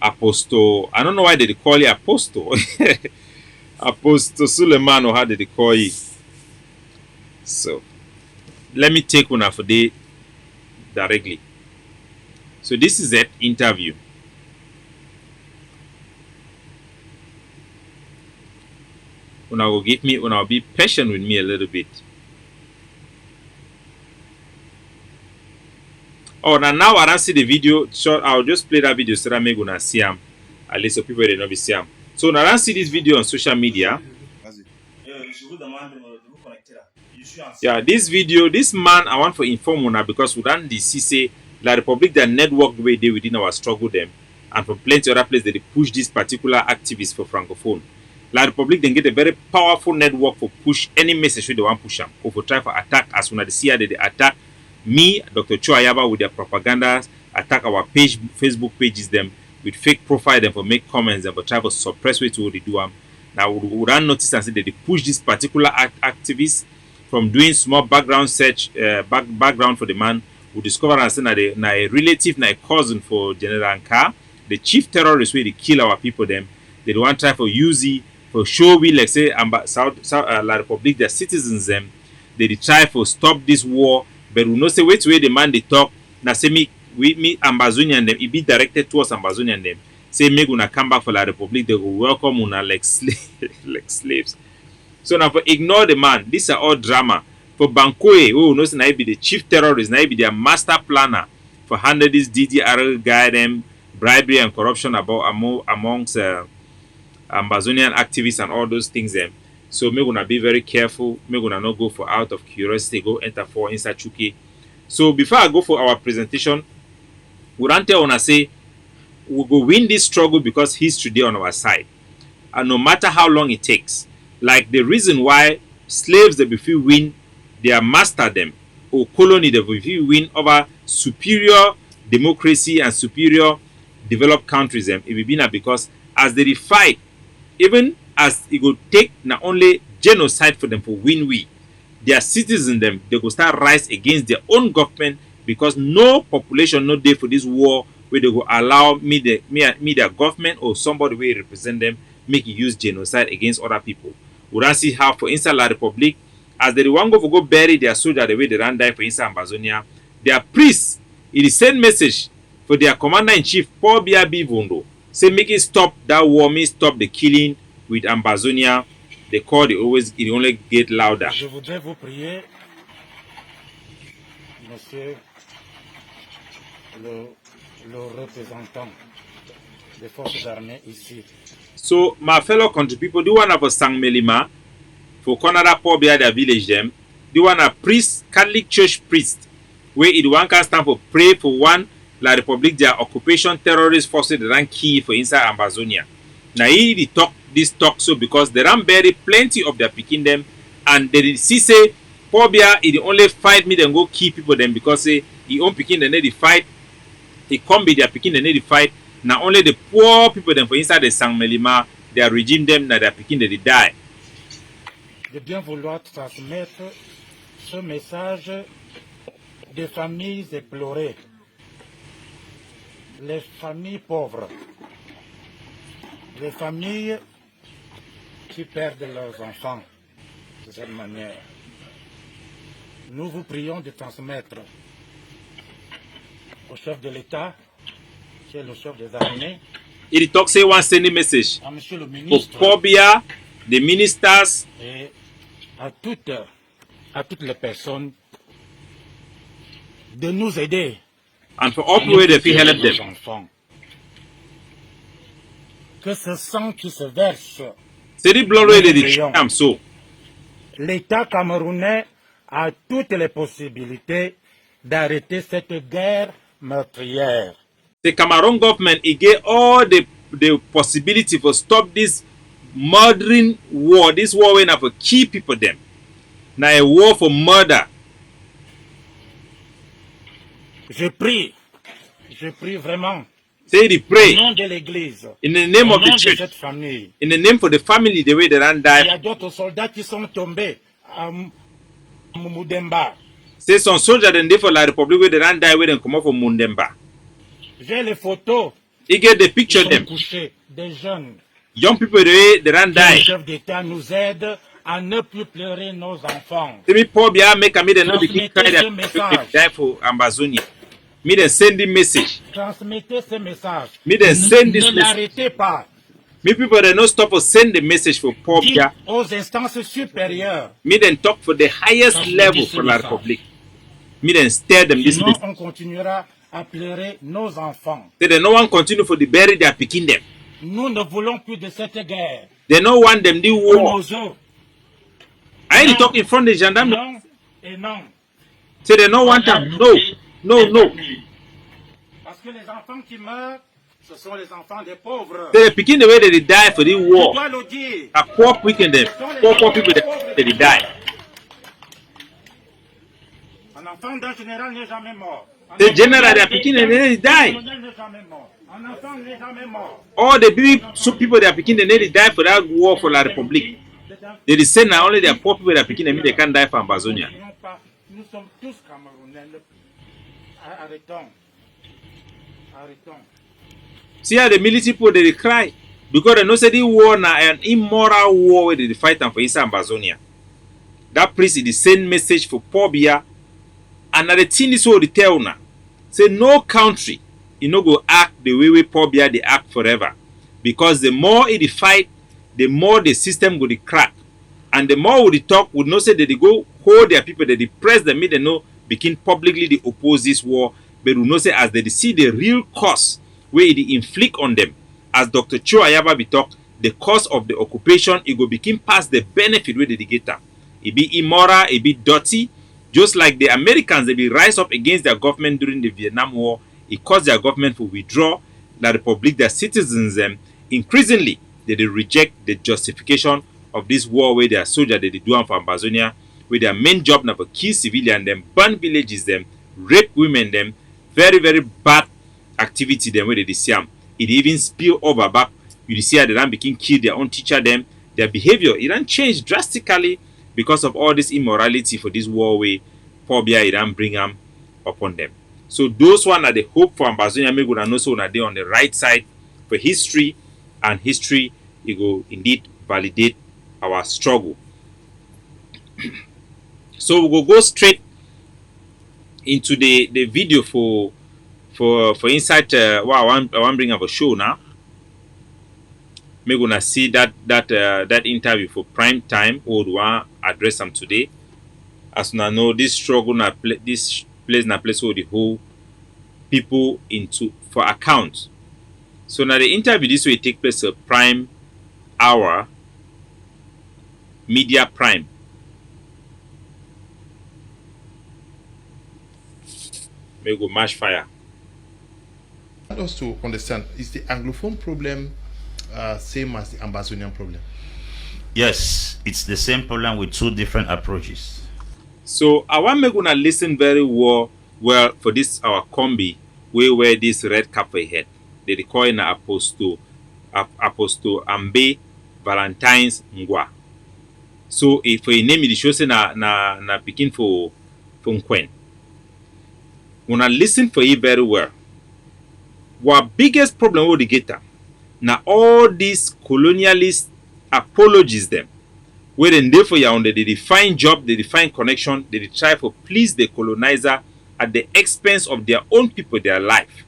Apostle. I don't know why they call it Apostle. Apostle Suleiman, or how did they call you? So let me take one for the directly. So this is that interview. When I will give me, when I'll be patient with me a little bit. Oh, now I don't see the video. So I'll just play that video so that I'm gonna see him. At least so people they not see him. So now I don't see this video on social media. Yeah, this video, this man I want to inform on because we done the CC La Republic that network the way they within our struggle them, and from plenty other places they push this particular activist for francophone. La Republic then get a very powerful network for push any message they want push them or for try for attack as soon as they see how they attack me, Dr. Choayaba with their propaganda, attack our page, Facebook pages them with fake profile them for make comments and for try for suppress way to what they do them. Now we don't notice and say that they push this particular activist from doing small background search, background for the man. We discover and say that a relative, na a cousin for General Nka, the chief terrorist where they kill our people them. They don't want to try for UZ for show we like say La Republic their citizens them. They try for stop this war, but we know say wait the man they talk. Now say me Ambazonian them, it be directed towards Ambazonian them. Say make una come back for La Republic, they will welcome una like slaves. So now for ignore the man, these are all drama. For Bankoe, who knows now be the chief terrorist, now be their master planner for handle this DDR guy them bribery and corruption amongst Ambazonian activists and all those things them. So me gonna be very careful. Me gonna not go for out of curiosity, go enter for inside Chuki. So before I go for our presentation, we don't tell una say we go win this struggle because history today on our side. And no matter how long it takes. Like the reason why slaves they before win their master them or colony they before win over superior democracy and superior developed countries them it will be not because as they fight, even as it will take not only genocide for them for win we their citizens them they go start rise against their own government because no population no day for this war where they go allow me their government or somebody will represent them make it use genocide against other people. We don't see how for inside La Republic, as they want go bury their soldier the way they ran die for inside Ambazonia, their priests, it is send message for their commander-in-chief, Paul Biabi Vondo, say make it stop that war, me stop the killing with Ambazonia. The call it only get louder. Je voudrais vous prier, monsieur le représentant des forces armées ici. So my fellow country people, do one of a Sang Melima for Canada poor behind their village them. Do one a priest, Catholic Church priest, where it one can stand for pray for one La Republic their occupation terrorist forces that run key for inside Ambazonia. Now he talk this talk so because they run bury plenty of their picking them and they see say poor bear it only fight me then go kill people them because say he own picking the need fight. He come be their picking the need fight. Not only the poor people them for inside the Sang Melima, their regime them that they're picking that they die. De bien vouloir transmettre ce message des familles éplorées, les familles pauvres, les familles qui perdent leurs enfants de cette manière. Nous vous prions de transmettre au chef de l'État, qui est le chef des armées, Il talk say one sending message à monsieur le for ministre Pobia, the ministers, et à toutes les personnes de nous aider and for all people where they feel help nos them. enfants. Que ce sang qui se verse, Say the blood where they am so. l'État camerounais a toutes les possibilités d'arrêter cette guerre meurtrière. The Cameroon government it get all the possibility for stop this murdering war. This war when for kill people them. Now a war for murder. Je prie vraiment, Say the au pray nom de l'Église, in the name au of nom the de church, cette famille. in the name for the family the way they ran Il y die. a d'autres soldats qui sont tombés à Moudemba. Say some soldiers then they for La Republic where they ran die where they come up from Mundemba. J'ai les photos. He get the Ils picture sont them. couchés, des jeunes. Young people, they don't Que le die. chef d'État nous aide à ne plus pleurer nos enfants. Let me poor Bia make a me the no begin cry Transmettez ce that message. die for Ambazonia. Me then send the message. Transmettez ce message. Me then send this Ne message. l'arrêtez pas. Me people they no stop for send the message for poor Dites Bia. aux instances supérieures. Me then talk for the highest Transmettez level ce for la message. Republic. Me then stare them this Sinon, message. on continuera à pleurer nos enfants. They no one continue for the bury their picking them. Nous ne voulons plus de cette guerre. They no want them the Pour war. nos os. I ain't talk in front of the gendarme. Non et non. Say they no want them. No. Parce que les enfants qui meurent, ce sont les enfants des pauvres. Say they picking the way they die for the Je war. dois le dire. A poor picking them. Poor people they die. Un enfant d'un général n'est jamais mort. The general they are picking and they die. Un n'est jamais mort. Un enfant n'est jamais mort. All the big so people they are picking they need to die for that war for la Republic. They dey say now only the poor people that are picking them they can't die for Ambazonia. Nous sommes tous Camerounais. Arrêtons. See how the military people they cry because they know say the war now an immoral war where they fight and for inside Ambazonia. That priest is the same message for poor Bia. And the thing is what they tell now. Say no country, you know go act the way poor Bia they act forever. Because the more it fight, the more the system go to crack. And the more we talk, we know say that they go hold their people, that they press them, they know begin publicly they oppose this war. But we know say as they see the real cost where it inflict on them, as Dr. Cho Ayaba be talk, the cost of the occupation, it go begin past the benefit where they get them. It be immoral, it be dirty. Just like the Americans, they be rise up against their government during the Vietnam War. It caused their government to withdraw the Republic, their citizens, increasingly, they reject the justification of this war where their soldiers they do for Ambazonia, where their main job now to kill civilians, them, burn villages, them, rape women, them, very, very bad activity, them, where they see them. It even spill over back. You see how they don't begin kill their own teacher, them, their behavior, it don't change drastically because of all this immorality for this war way, phobia, it don't bring them upon them. So those one are the hope for Ambazonia, make gonna know so na they on the right side for history, and history it go indeed validate our struggle. So we will go straight into the video for inside I want bring up a show now. We're gonna see that interview for prime time or one address them today. As now know this struggle na this place na place where the whole people into for account. So now the interview this way take place a prime hour media prime. May go mash fire. I want us to understand, is the Anglophone problem same as the Ambazonian problem? Yes, it's the same problem with two different approaches. So I want me gonna listen very well for this our combi we wear this red cap for head. They call it Apostle Ambe Valentine's Ngwa. So if we name it show say na picking for Nkwen. When I listen for you very well. What biggest problem with the getter? Now all these colonialist apologies them. Where they for you they define job, they define connection, they try to please the colonizer at the expense of their own people, their life.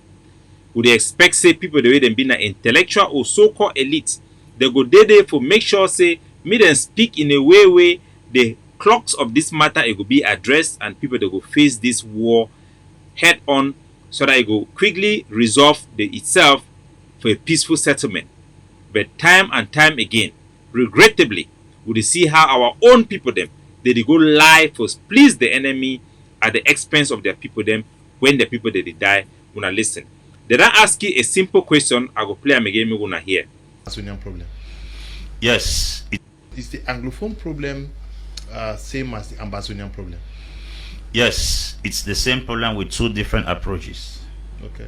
Would they expect say people the way them being an intellectual or so-called elite? They go there for make sure say me them speak in a way where the clocks of this matter it will be addressed and people they go face this war head on so that it will quickly resolve itself for a peaceful settlement. But time and time again, regrettably, we see how our own people them they go lie for please the enemy at the expense of their people them when the people they die gonna listen. Did I ask you a simple question? I go play them again, me gonna hear. Ambazonian problem. Yes. Is the Anglophone problem same as the Ambazonian problem? Yes, it's the same problem with two different approaches. Okay.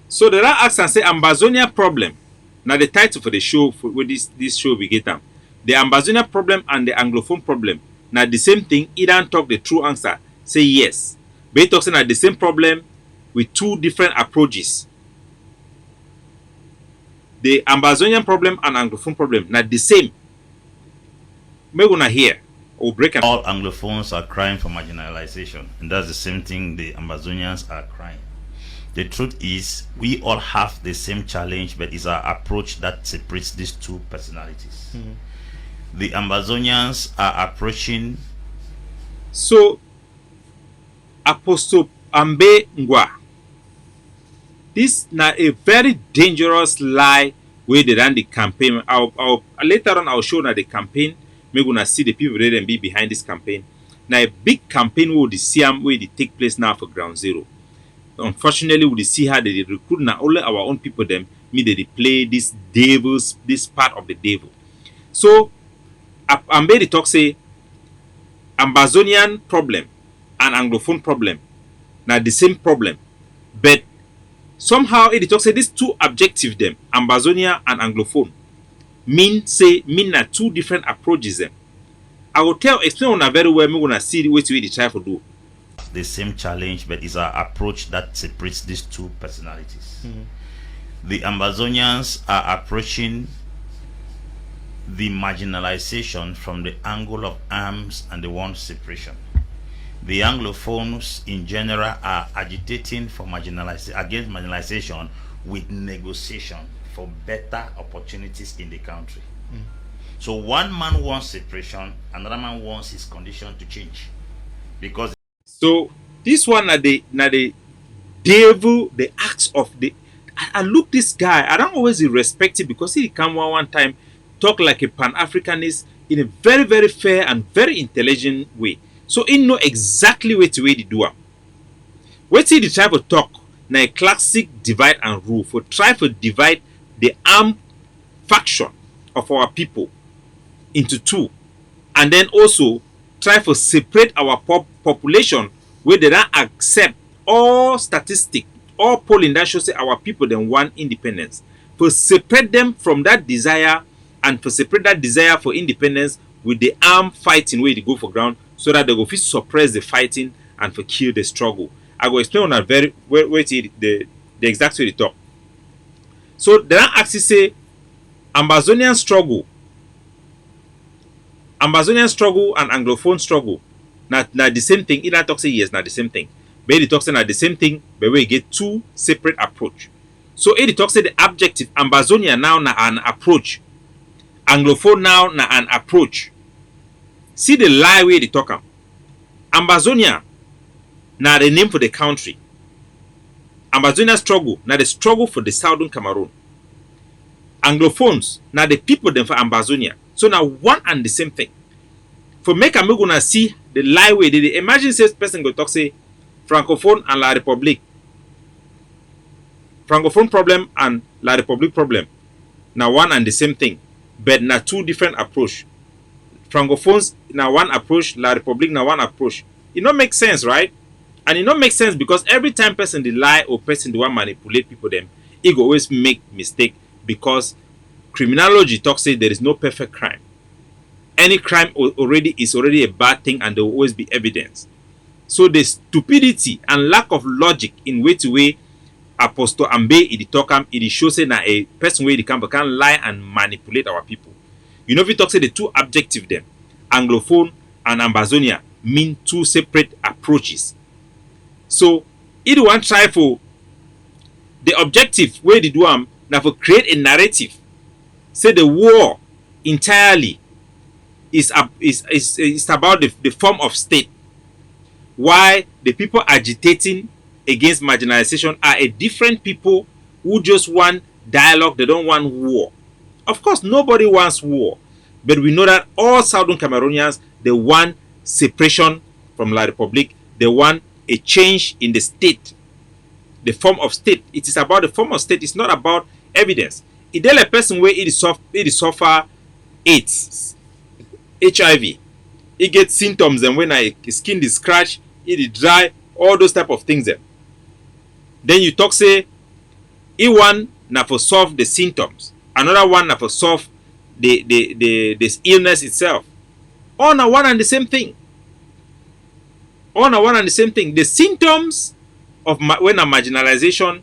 So did I ask and say Ambazonia problem? Now the title for the show for this show we get them. The Ambazonia problem and the Anglophone problem. Now the same thing, he don't talk the true answer. Say yes. But he talks about the same problem with two different approaches. the Ambazonian problem and Anglophone problem not the same. We're gonna hear or break an All Anglophones are crying for marginalization, and that's the same thing the Ambazonians are crying. The truth is, we all have the same challenge, but it's our approach that separates these two personalities. The Ambazonians are approaching. So, Apostle Ambe Ngwa, this now a very dangerous lie where they ran the campaign. Later on, I'll show now the campaign. We're gonna see the people that be behind this campaign. Now a big campaign will the CM where they take place now for ground zero. Unfortunately, we see how they recruit now only our own people them me they play this part of the devil. So Ambe the talk say Ambazonian problem and Anglophone problem now the same problem, but somehow it talk say these two objective them Ambazonia and Anglophone mean na two different approaches them. I will explain on a very well. Me gonna see the way to try to do the same challenge, but it's our approach that separates these two personalities. The Ambazonians are approaching the marginalization from the angle of arms and the one separation. The Anglophones in general are agitating for against marginalization with negotiation for better opportunities in the country. So one man wants separation, another man wants his condition to change. Because so this one are the devil, the acts of the I look this guy, I don't always respect it because he come one time talk like a Pan-Africanist in a very, very fair and very intelligent way. So he know exactly what to do. What he try to talk na a classic divide and rule for try to divide the armed faction of our people into two, and then also try to separate our population where they don't accept all statistics, all polling that shows say our people then want independence. For separate them from that desire and for separate that desire for independence with the armed fighting where they go for ground so that they go fit suppress the fighting and for kill the struggle. I will explain on a very the exact way they talk. So they don't actually say Ambazonian struggle and Anglophone struggle not the same thing. Either talk say yes, not the same thing. But the talk say not the same thing, but we get two separate approach. So the talk say the objective Ambazonia now na an approach. Anglophone now na an approach. See the lie where they talk am. Ambazonia na the name for the country. Ambazonia struggle na the struggle for the southern Cameroon. Anglophones na the people them for Ambazonia. So now one and the same thing. For make a gonna see the lie way they imagine says person go talk say Francophone and La République. Francophone problem and La République problem. Now one and the same thing. But na two different approach. Francophones now one approach, La République now one approach. It not make sense, right? And it not make sense because every time person they lie or person they want manipulate people them, it go always make mistake because criminology talks say there is no perfect crime. Any crime is already a bad thing and there will always be evidence. So the stupidity and lack of logic in way Apostle Ambe it talk it shows say na a person where they can lie and manipulate our people. You know if you talk say the two objective them, Anglophone and Ambazonia mean two separate approaches. So it one try for the objective where they do now for create a narrative. Say the war entirely is about the form of state. Why the people agitating against marginalization are a different people who just want dialogue, they don't want war. Of course, nobody wants war. But we know that all Southern Cameroonians, they want separation from La République. They want a change in the state, the form of state. It is about the form of state. It's not about evidence. If there is a person where it is suffer AIDS, HIV, it gets symptoms, and when his skin is scratched, it is dry, all those type of things. Then you talk say, one na for solve the symptoms, another one na for solve the illness itself. All na one and the same thing. All na one and the same thing. The symptoms of when a marginalization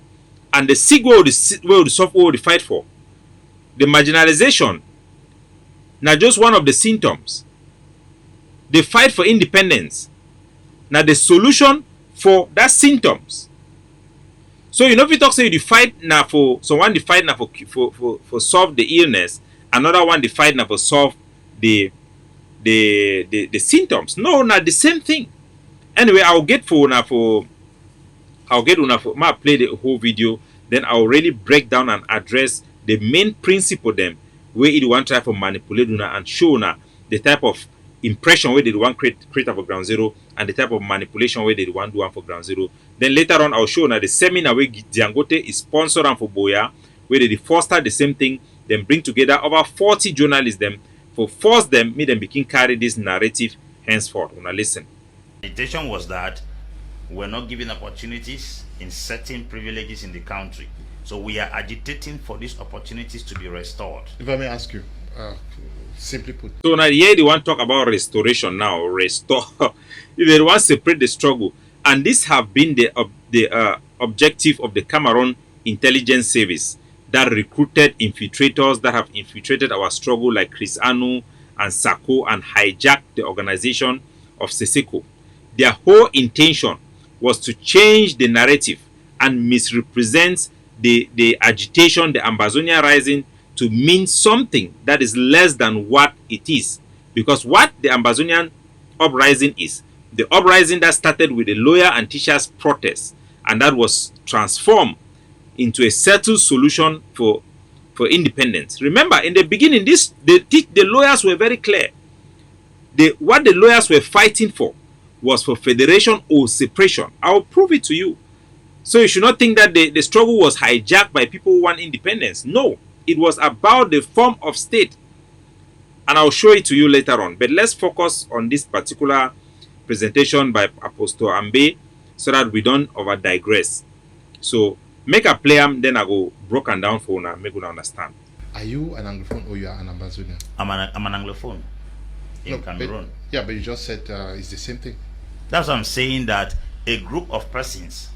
and the sick will the fight for the marginalization, now just one of the symptoms. The fight for independence, now the solution for that symptoms. So you know, if you talk say the fight now for someone, the fight now for solve the illness, another one the fight now for solve the symptoms. No, not the same thing. Anyway, I'll get una for ma play the whole video, then I'll really break down and address the main principle them where it want try for manipulate una and show una the type of impression where they want create for ground zero and the type of manipulation where they want do one for ground zero. Then later on I'll show una the seminar where Diangote is sponsored and for Boya, where they foster the same thing, then bring together over 40 journalists them for force them, make them begin carry this narrative henceforth. Una listen. The intention was that we're not given opportunities in certain privileges in the country. So we are agitating for these opportunities to be restored. If I may ask you, simply put. So now here they want to talk about restoration now. Restore. If they want to separate the struggle. And this have been the objective of the Cameroon Intelligence Service that recruited infiltrators that have infiltrated our struggle like Chris Anu and Sako and hijacked the organization of Seseko. Their whole intention was to change the narrative and misrepresent the agitation, the Ambazonia rising, to mean something that is less than what it is. Because what the Ambazonian uprising is, the uprising that started with the lawyer and teachers protest, and that was transformed into a settled solution for independence. Remember, in the beginning, the lawyers were very clear. What the lawyers were fighting for was for federation or separation. I'll prove it to you. So you should not think that the struggle was hijacked by people who want independence. No, it was about the form of state. And I'll show it to you later on. But let's focus on this particular presentation by Apostle Ambe so that we don't over digress. So make a play them, then I go broken down for una, make una understand. Are you an Anglophone or you are an Ambazonian? I'm an Anglophone in Cameroon. Yeah, but you just said it's the same thing. That's what I'm saying, that a group of persons,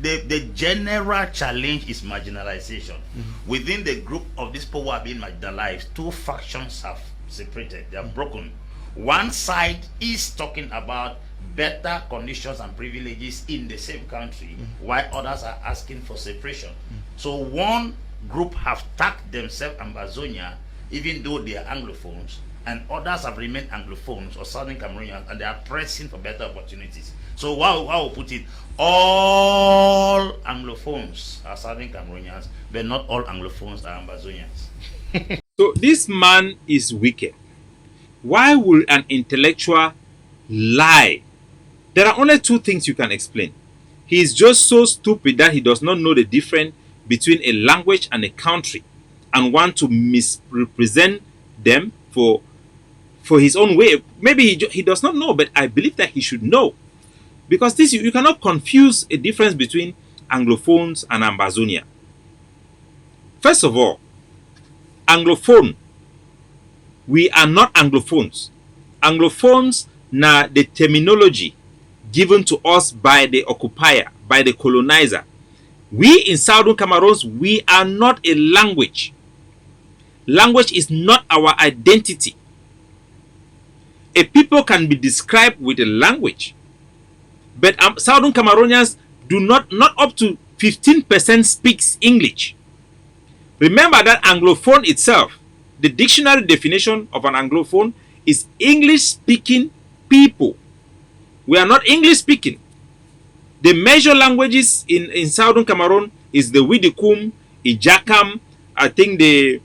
the general challenge is marginalization. Within the group of these people who are being marginalized, two factions have separated, they are broken. One side is talking about better conditions and privileges in the same country, while others are asking for separation. So one group have tagged themselves Ambazonia, even though they are Anglophones, and others have remained Anglophones or Southern Cameroonians, and they are pressing for better opportunities. So how will put it, all Anglophones are Southern Cameroonians, but not all Anglophones are Ambazonians. So this man is wicked. Why would an intellectual lie? There are only two things you can explain. He is just so stupid that he does not know the difference between a language and a country and want to misrepresent them for his own way. Maybe he does not know, but I believe that he should know. Because this, you cannot confuse a difference between Anglophones and Ambazonia. First of all, Anglophone, we are not Anglophones. Anglophones na the terminology given to us by the occupier, by the colonizer. We in Southern Cameroon, we are not a language. Language is not our identity. A people can be described with a language. But Southern Cameroonians do not up to 15% speaks English. Remember that Anglophone itself, the dictionary definition of an Anglophone is English-speaking people. We are not English-speaking. The major languages in Southern Cameroon is the Widikum, Hijackam. I think the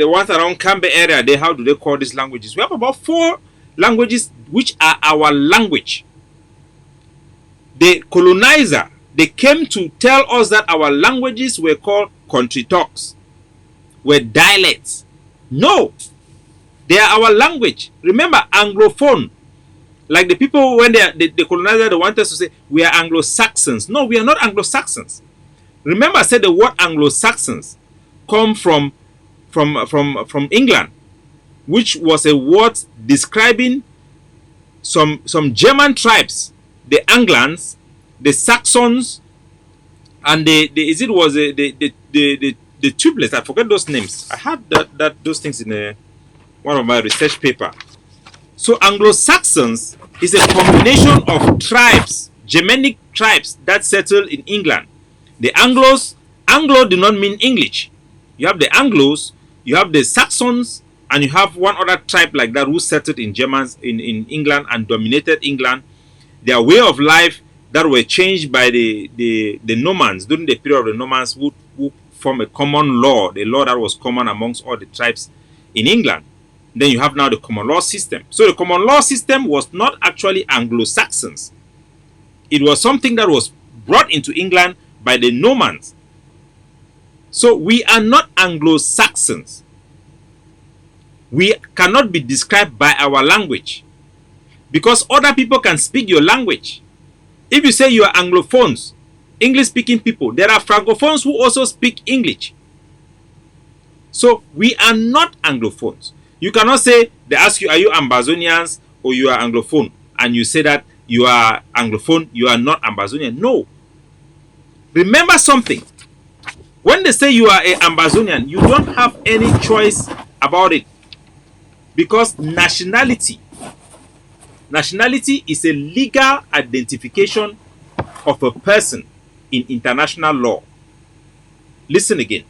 ones around Kambe area, how do they call these languages? We have about 4 languages which are our language. The colonizer, they came to tell us that our languages were called country talks, were dialects. No, they are our language. Remember, Anglophone, like the people when the colonizer, they want us to say we are Anglo-Saxons. No, we are not Anglo-Saxons. Remember, I said the word Anglo-Saxons come from England, which was a word describing some German tribes, the Anglands, the Saxons, and the the tuplets. I forget those names. I had those things in one of my research paper. So Anglo-Saxons is a combination of tribes, Germanic tribes that settled in England. The Anglo do not mean English. You have the Anglos, you have the Saxons, and you have one other tribe like that who settled in in England and dominated England. Their way of life that were changed by the Normans during the period of the Normans, who form a common law, the law that was common amongst all the tribes in England. Then you have now the common law system. So the common law system was not actually Anglo-Saxons. It was something that was brought into England by the Normans. So we are not Anglo-Saxons. We cannot be described by our language, because other people can speak your language. If you say you are Anglophones, English-speaking people, there are Francophones who also speak English. So we are not Anglophones. You cannot say, they ask you, are you Ambazonians or you are Anglophone? And you say that you are Anglophone, you are not Ambazonian. No. Remember something. When they say you are an Ambazonian, you don't have any choice about it. Because nationality is a legal identification of a person in international law. Listen again.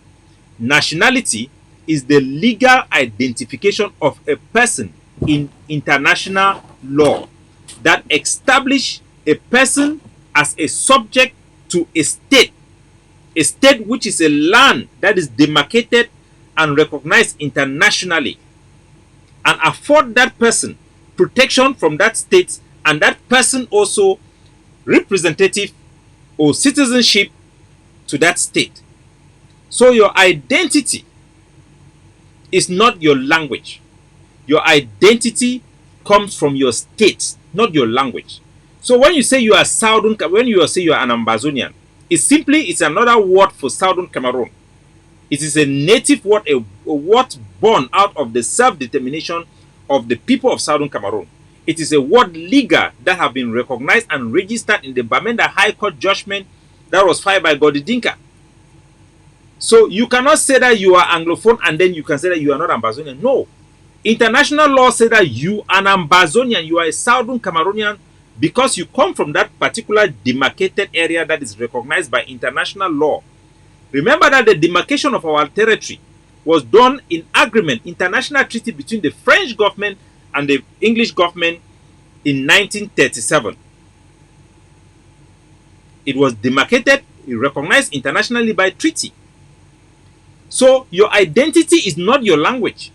Nationality is the legal identification of a person in international law that establish a person as a subject to a state which is a land that is demarcated and recognized internationally, and afford that person protection from that state, and that person also representative or citizenship to that state. So your identity is not your language. Your identity comes from your state, not your language. So when you say you are when you say you are an Ambazonian, it's another word for Southern Cameroon. It is a native word, a word born out of the self-determination of the people of Southern Cameroon. It is a word legal that have been recognized and registered in the Bamenda High Court judgment that was filed by Godidinka. So you cannot say that you are Anglophone and then you can say that you are not Ambazonian. No. International law says that you are an Ambazonian, you are a Southern Cameroonian, because you come from that particular demarcated area that is recognized by international law. Remember that the demarcation of our territory was done in agreement, international treaty between the French government and the English government in 1937. It was demarcated, recognized internationally by treaty. So your identity is not your language.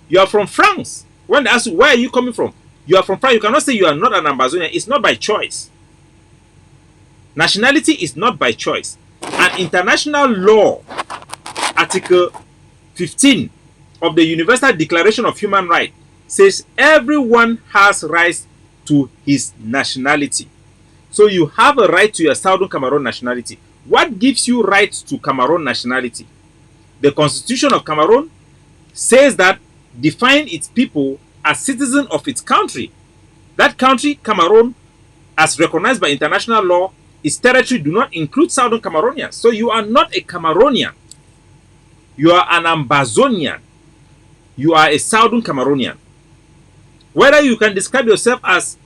You are from France. When they ask you, where are you coming from? You are from France. You cannot say you are not an Ambazonian. It's not by choice. Nationality is not by choice. And international law, Article 15 of the Universal Declaration of Human Rights, says everyone has rights to his nationality. So you have a right to your Southern Cameroon nationality. What gives you rights to Cameroon nationality? The Constitution of Cameroon says that define its people as citizens of its country. That country, Cameroon, as recognized by international law, its territory do not include Southern Cameroonians. So you are not a Cameroonian. You are an Ambazonian. You are a Southern Cameroonian. Whether you can describe yourself as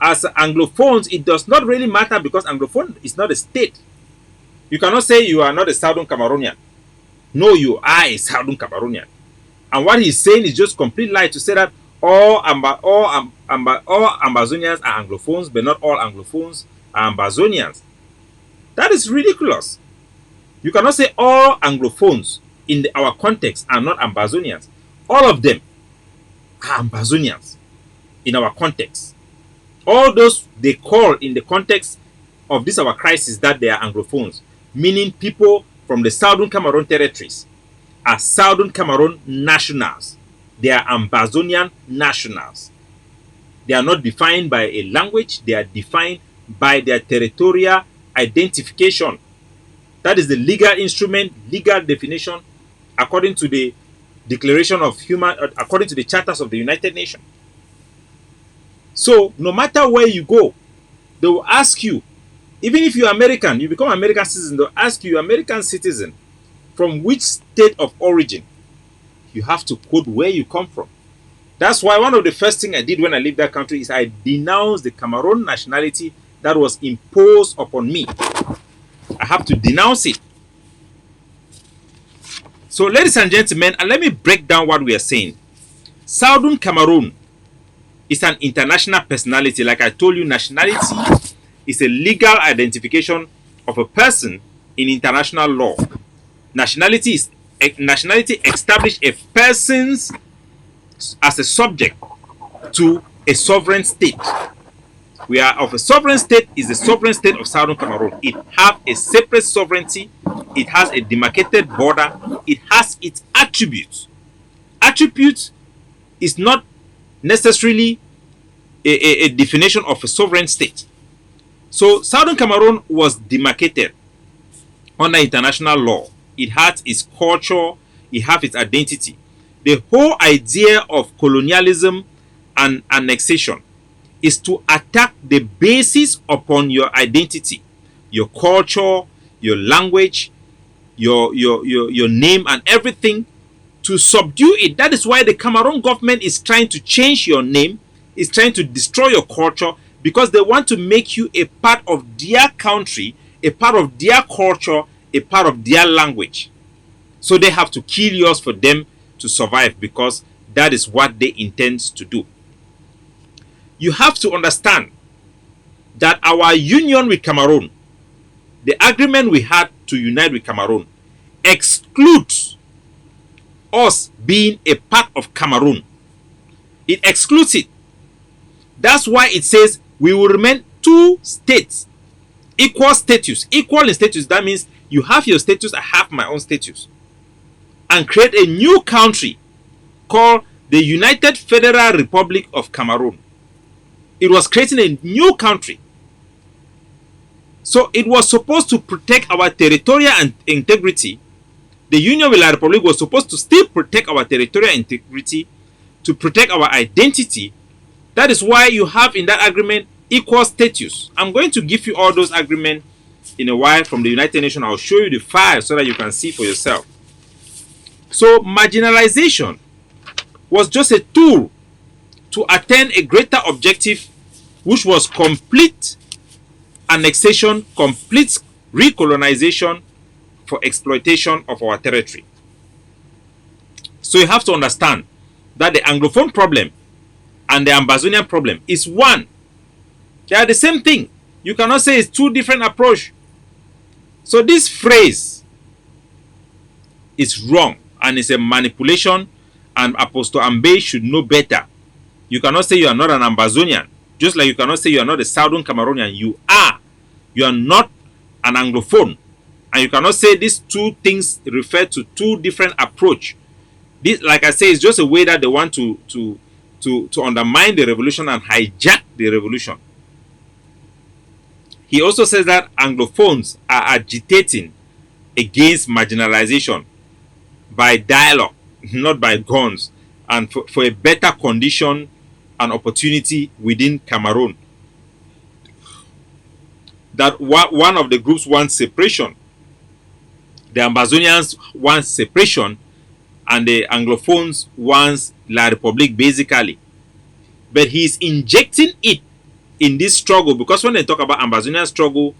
Anglophones, it does not really matter, because Anglophone is not a state. You cannot say you are not a Southern Cameroonian. No, you are a Southern Cameroonian. And what he's saying is just complete lie to say that all Ambazonians are Anglophones, but not all Anglophones are Ambazonians. That is ridiculous. You cannot say all Anglophones in our context are not Ambazonians. All of them are Ambazonians in our context. All those they call in the context of this our crisis that they are Anglophones, meaning people from the Southern Cameroon territories, are Southern Cameroon nationals. They are Ambazonian nationals. They are not defined by a language. They are defined by their territorial identification. That is the legal instrument, legal definition, according to the Declaration of Human, according to the charters of the United Nations. So no matter where you go, they will ask you, Even if you're American, you become American citizen, they'll ask you, American citizen, from which state of origin? You have to quote where you come from. That's why one of the first things I did when I left that country is I denounced the Cameroon nationality that was imposed upon me. I have to denounce it. So, ladies and gentlemen, and let me break down what we are saying. Southern Cameroon is an international personality. Like I told you, nationality is a legal identification of a person in international law. Nationality establishes a person as a subject to a sovereign state. We are of a sovereign state is the sovereign state of Southern Cameroon. It has a separate sovereignty. It has a demarcated border. It has its attributes. Attributes is not necessarily a definition of a sovereign state. So Southern Cameroon was demarcated under international law. It has its culture. It has its identity. The whole idea of colonialism and annexation is to attack the basis upon your identity, your culture, your language, your name and everything, to subdue it. That is why the Cameroon government is trying to change your name, is trying to destroy your culture, because they want to make you a part of their country, a part of their culture, a part of their language. So they have to kill yours for them to survive, because that is what they intend to do. You have to understand that our union with Cameroon, the agreement we had to unite with Cameroon, excludes us being a part of Cameroon. It excludes it. That's why it says we will remain two states, equal status. Equal in status, that means you have your status, I have my own status. And create a new country called the United Federal Republic of Cameroon. It was creating a new country. So it was supposed to protect our territorial integrity. The Union with La Republic was supposed to still protect our territorial integrity, to protect our identity. That is why you have in that agreement equal status. I'm going to give you all those agreements in a while from the United Nations. I'll show you the file so that you can see for yourself. So marginalization was just a tool to attain a greater objective, which was complete annexation, complete recolonization for exploitation of our territory. So you have to understand that the Anglophone problem and the Ambazonian problem is one. They are the same thing. You cannot say it's two different approaches. So this phrase is wrong and it's a manipulation, and Apostle Ambe should know better. You cannot say you are not an Ambazonian, just like you cannot say you are not a Southern Cameroonian. You are. You are not an Anglophone. And you cannot say these two things refer to two different approaches. This, like I say, is just a way that they want to undermine the revolution and hijack the revolution. He also says that Anglophones are agitating against marginalization by dialogue, not by guns, and for a better condition and opportunity within Cameroon. That one of the groups wants separation. The Ambazonians want separation, and the Anglophones wants La Republique, basically. But he's injecting it in this struggle, because when they talk about Ambazonian struggle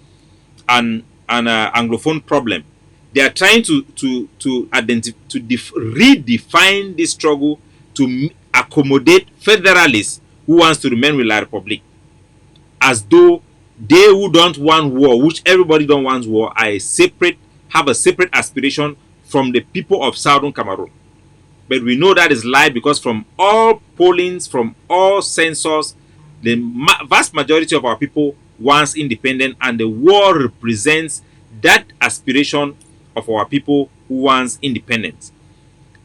and Anglophone problem, they are trying to redefine this struggle to accommodate federalists who wants to remain with La Republique, as though they who don't want war, which everybody don't want war, are have a separate aspiration from the people of Southern Cameroon. But we know that is lie, because from all pollings, from all census, the vast majority of our people wants independence, and the war represents that aspiration of our people who wants independence.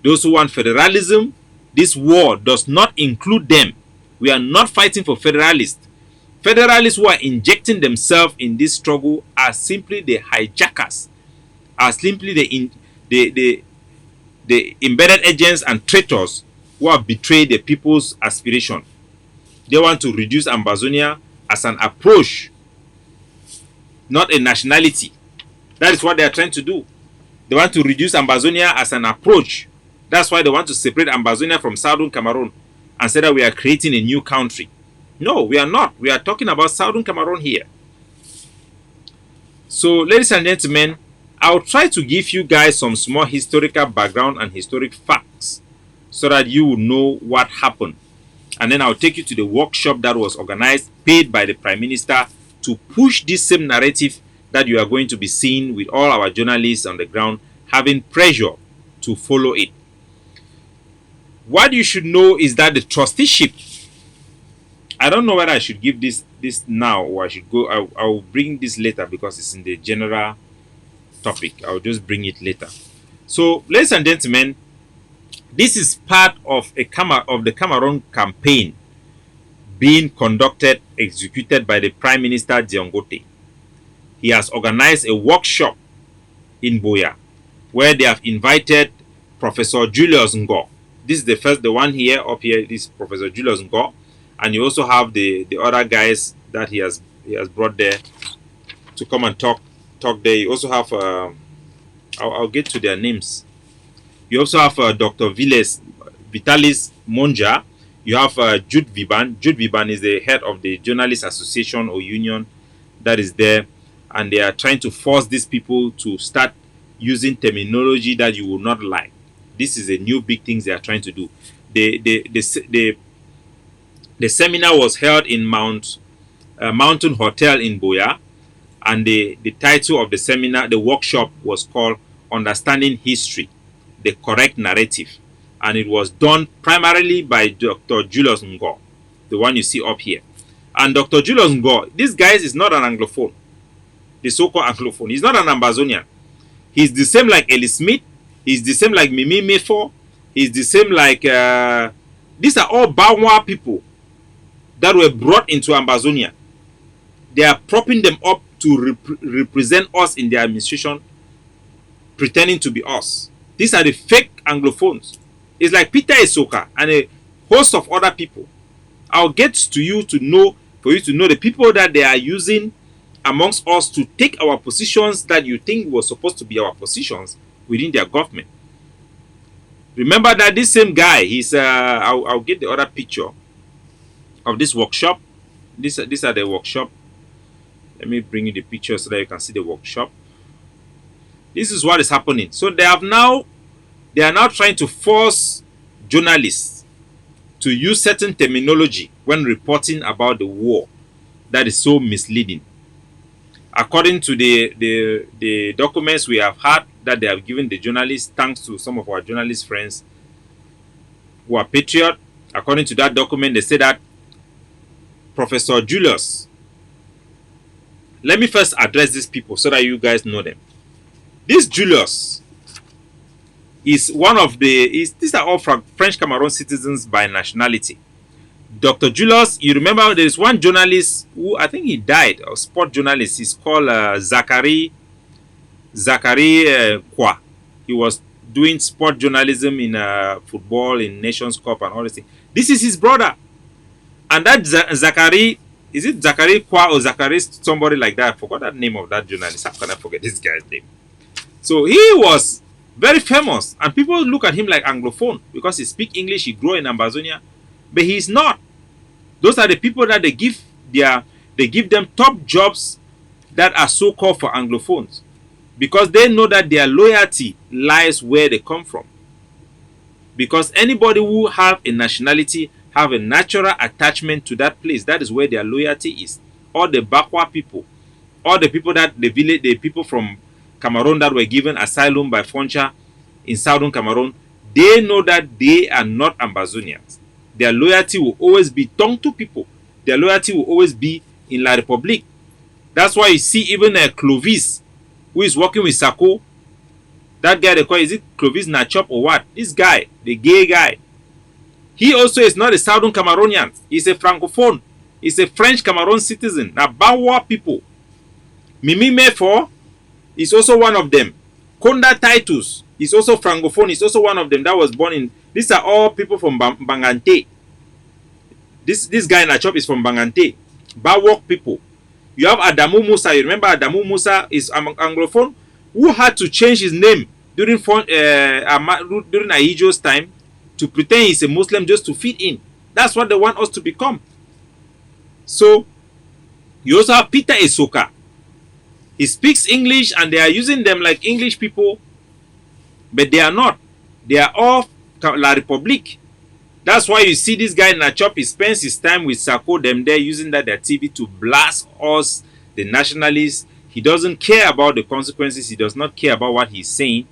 Those who want federalism, this war does not include them. We are not fighting for federalists. Federalists who are injecting themselves in this struggle are simply the hijackers, are simply the embedded agents and traitors who have betrayed the people's aspiration. They want to reduce Ambazonia as an approach not a nationality. That is what they are trying to do. They want to reduce Ambazonia as an approach. That's why they want to separate Ambazonia from Southern Cameroon and say that we are creating a new country. No, we are not. We are talking about Southern Cameroon here. So, ladies and gentlemen, I'll try to give you guys some small historical background and historic facts so that you will know what happened. And then I'll take you to the workshop that was organized, paid by the Prime Minister, to push this same narrative that you are going to be seeing with all our journalists on the ground having pressure to follow it. What you should know is that the trusteeship, I don't know whether I should give this now or I should go, I'll bring this later because it's in the general topic. I'll just bring it later. So, ladies and gentlemen, this is part of the Cameroon campaign being conducted, executed by the Prime Minister Diongote. He has organized a workshop in Boya where they have invited Professor Julius Ngo. This is the one here, up here, this Professor Julius Ngo. And you also have the other guys that he has brought there to come and talk there. You also have, I'll get to their names. You also have Dr. Vitalis Monja. You have Jude Viban. Jude Viban is the head of the Journalist Association or Union that is there. And they are trying to force these people to start using terminology that you will not like. This is a new big thing they are trying to do. The seminar was held in Mountain Hotel in Boya. And the title of the seminar, the workshop, was called Understanding History, the Correct Narrative. And it was done primarily by Dr. Julius Ngo, the one you see up here. And Dr. Julius Ngo, this guy is not an Anglophone, the so-called Anglophone. He's not an Ambazonian. He's the same like Ellie Smith. He's the same like Mimi Mefo. He's the same like... these are all Bawa people that were brought into Ambazonia. They are propping them up to represent us in their administration, pretending to be us. These are the fake Anglophones. It's like Peter Esoka and a host of other people. I'll get to you to know, for you to know the people that they are using amongst us to take our positions that you think were supposed to be our positions within their government. Remember that this same guy, he's I'll get the other picture of this workshop. These are the workshop. Let me bring you the picture so that you can see the workshop. This is what is happening. So they are now trying to force journalists to use certain terminology when reporting about the war that is so misleading. According to the documents we have had that they have given the journalists, thanks to some of our journalist friends who are patriot, according to that document, they say that Professor Julius, let me first address these people so that you guys know them. This Julius is one of these are all French Cameroon citizens by nationality. Dr. Julius, you remember there is one journalist who I think he died, a sport journalist. He's called Zachary Kwa. He was doing sport journalism in football, in Nations Cup and all this thing. This is his brother. And that Zachary, is it Zachary Kwa or Zachary somebody like that? I forgot that name of that journalist. How can I forget this guy's name? So he was very famous. And people look at him like Anglophone because he speaks English, he grew in Ambazonia. But he's not. Those are the people that they give them top jobs that are so-called for Anglophones. Because they know that their loyalty lies where they come from. Because anybody who have a nationality have a natural attachment to that place. That is where their loyalty is. All the Bakwa people, all the people that the people from Cameroon that were given asylum by Foncha in southern Cameroon, they know that they are not Ambazonians. Their loyalty will always be Tongtu people. Their loyalty will always be in La Republique. That's why you see even Clovis, who is working with Sako. That guy they call, is it Clovis Nachop or what? This guy, the gay guy. He also is not a Southern Cameroonian. He's a Francophone. He's a French Cameroon citizen. Now, Bawa people. Mimi Mefo is also one of them. Konda Titus is also Francophone. He's also one of them that was born in... These are all people from Bangante. This guy Nachop is from Bangante. Bawok people. You have Adamu Musa. You remember Adamu Musa is Anglophone, who had to change his name during Ahijo's time to pretend he's a Muslim just to fit in. That's what they want us to become. So you also have Peter Esoka. He speaks English and they are using them like English people, but they are not. They are all La Republique. That's why you see this guy Nachop, he spends his time with Sako, them there using their TV to blast us, the nationalists. He doesn't care about the consequences. He does not care about what he's saying.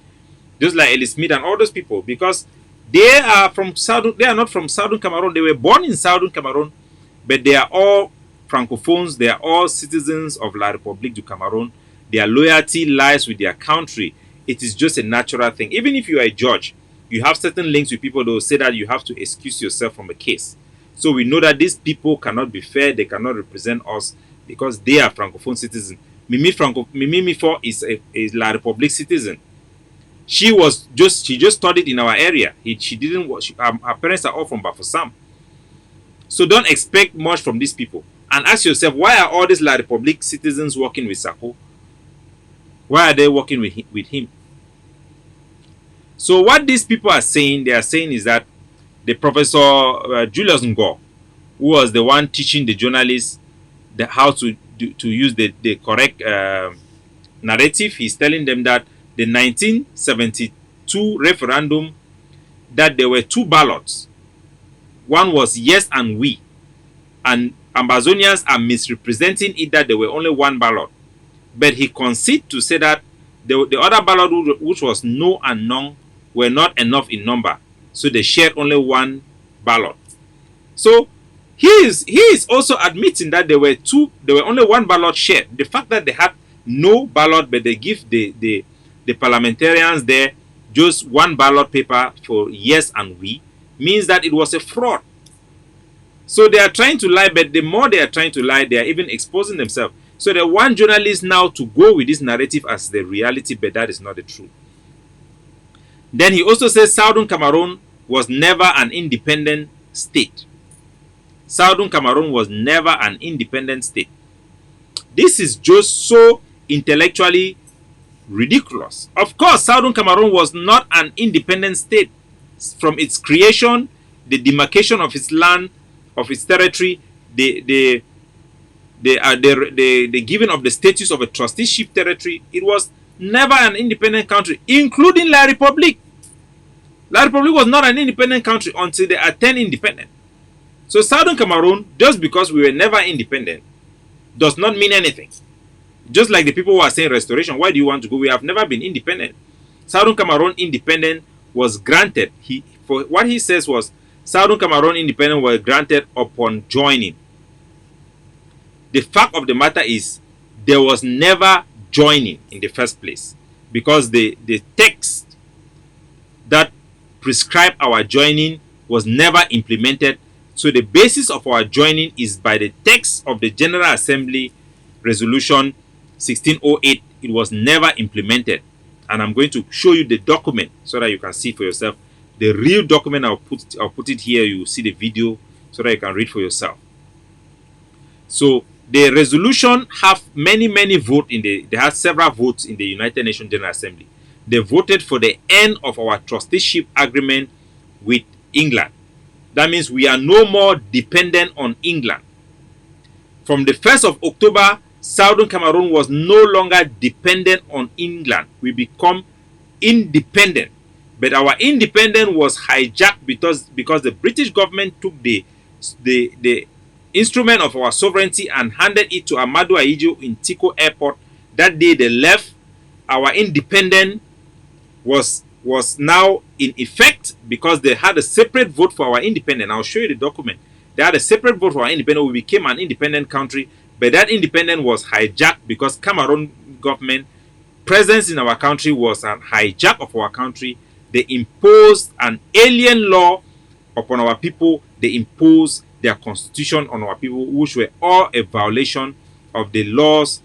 Just like Ellis Smith and all those people, because they are from Southern, they are not from Southern Cameroon. They were born in Southern Cameroon, but they are all Francophones. They are all citizens of La République du Cameroon. Their loyalty lies with their country. It is just a natural thing. Even if you are a judge, you have certain links with people that will say that you have to excuse yourself from a case. So we know that these people cannot be fair. They cannot represent us because they are Francophone citizens. Mimi Mifo is a La République citizen. She just studied in our area. Her parents are all from Bafoussam. So don't expect much from these people. And ask yourself, why are all these La République citizens working with Sako? Why are they working with him? So what these people are saying, they are saying is that the Professor Julius Ngo, who was the one teaching the journalists how to use the correct narrative, he's telling them that the 1972 referendum, that there were two ballots. One was yes and we. And Ambazonians are misrepresenting it that there were only one ballot. But he conceded to say that the other ballot, which was no and none, were not enough in number. So they shared only one ballot. So he is also admitting that there were only one ballot shared. The fact that they had no ballot, but they give the parliamentarians there just one ballot paper for yes and we, means that it was a fraud. So they are trying to lie, but the more they are trying to lie, they are even exposing themselves. So they want journalists now to go with this narrative as the reality, but that is not the truth. Then he also says Southern Cameroon was never an independent state. Southern Cameroon was never an independent state. This is just so intellectually ridiculous. Of course, Southern Cameroon was not an independent state. From its creation, the demarcation of its land, of its territory, the giving of the status of a trusteeship territory, it was never an independent country, including La République. La République was not an independent country until they attained independence. So Southern Cameroon, just because we were never independent, does not mean anything. Just like the people who are saying restoration, why do you want to go? We have never been independent. Southern Cameroon independence was granted. For what he says was, Southern Cameroon independence was granted upon joining. The fact of the matter is, there was never joining in the first place, because the text that prescribed our joining was never implemented. So the basis of our joining is by the text of the General Assembly Resolution 1608. It was never implemented. And I'm going to show you the document so that you can see for yourself. The real document, I'll put it here. You will see the video so that you can read for yourself. So the resolution have many votes they had several votes in the United Nations General Assembly. They voted for the end of our trusteeship agreement with England. That means we are no more dependent on England. From the 1st of October, Southern Cameroon was no longer dependent on England. We become independent. But our independence was hijacked because the British government took the instrument of our sovereignty and handed it to Amadou Ahidjo in Tico Airport. That day they left. Our independence was now in effect because they had a separate vote for our independence. I'll show you the document. They had a separate vote for our independence. We became an independent country, but that independence was hijacked because Cameroon government presence in our country was a hijack of our country. They imposed an alien law upon our people. They imposed their constitution on our people, which were all a violation of the laws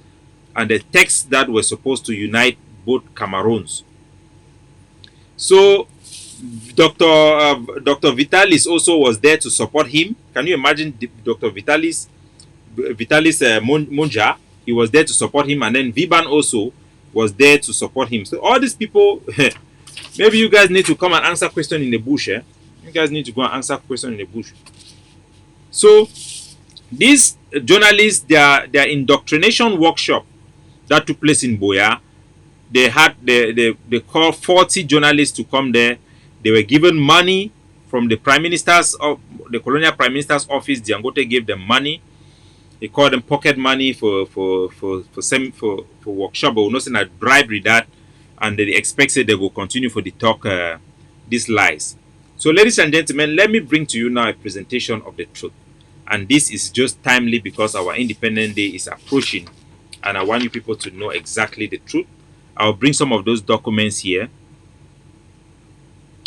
and the texts that were supposed to unite both Cameroons. So Dr. Vitalis also was there to support him. Can you imagine Dr. Vitalis Monja he was there to support him, and then Viban also was there to support him. So all these people, maybe you guys need to come and answer question in the bush. You guys need to go and answer question in the bush. So these journalists, their indoctrination workshop that took place in Boya, they called 40 journalists to come there. They were given money from the prime minister's of the colonial prime minister's office. Diangote gave them money. He called them pocket money for workshop, but nothing like bribery that, and they expected they will continue for the talk these lies. So, ladies and gentlemen, let me bring to you now a presentation of the truth. And this is just timely because our Independence Day is approaching, and I want you people to know exactly the truth. I'll bring some of those documents here.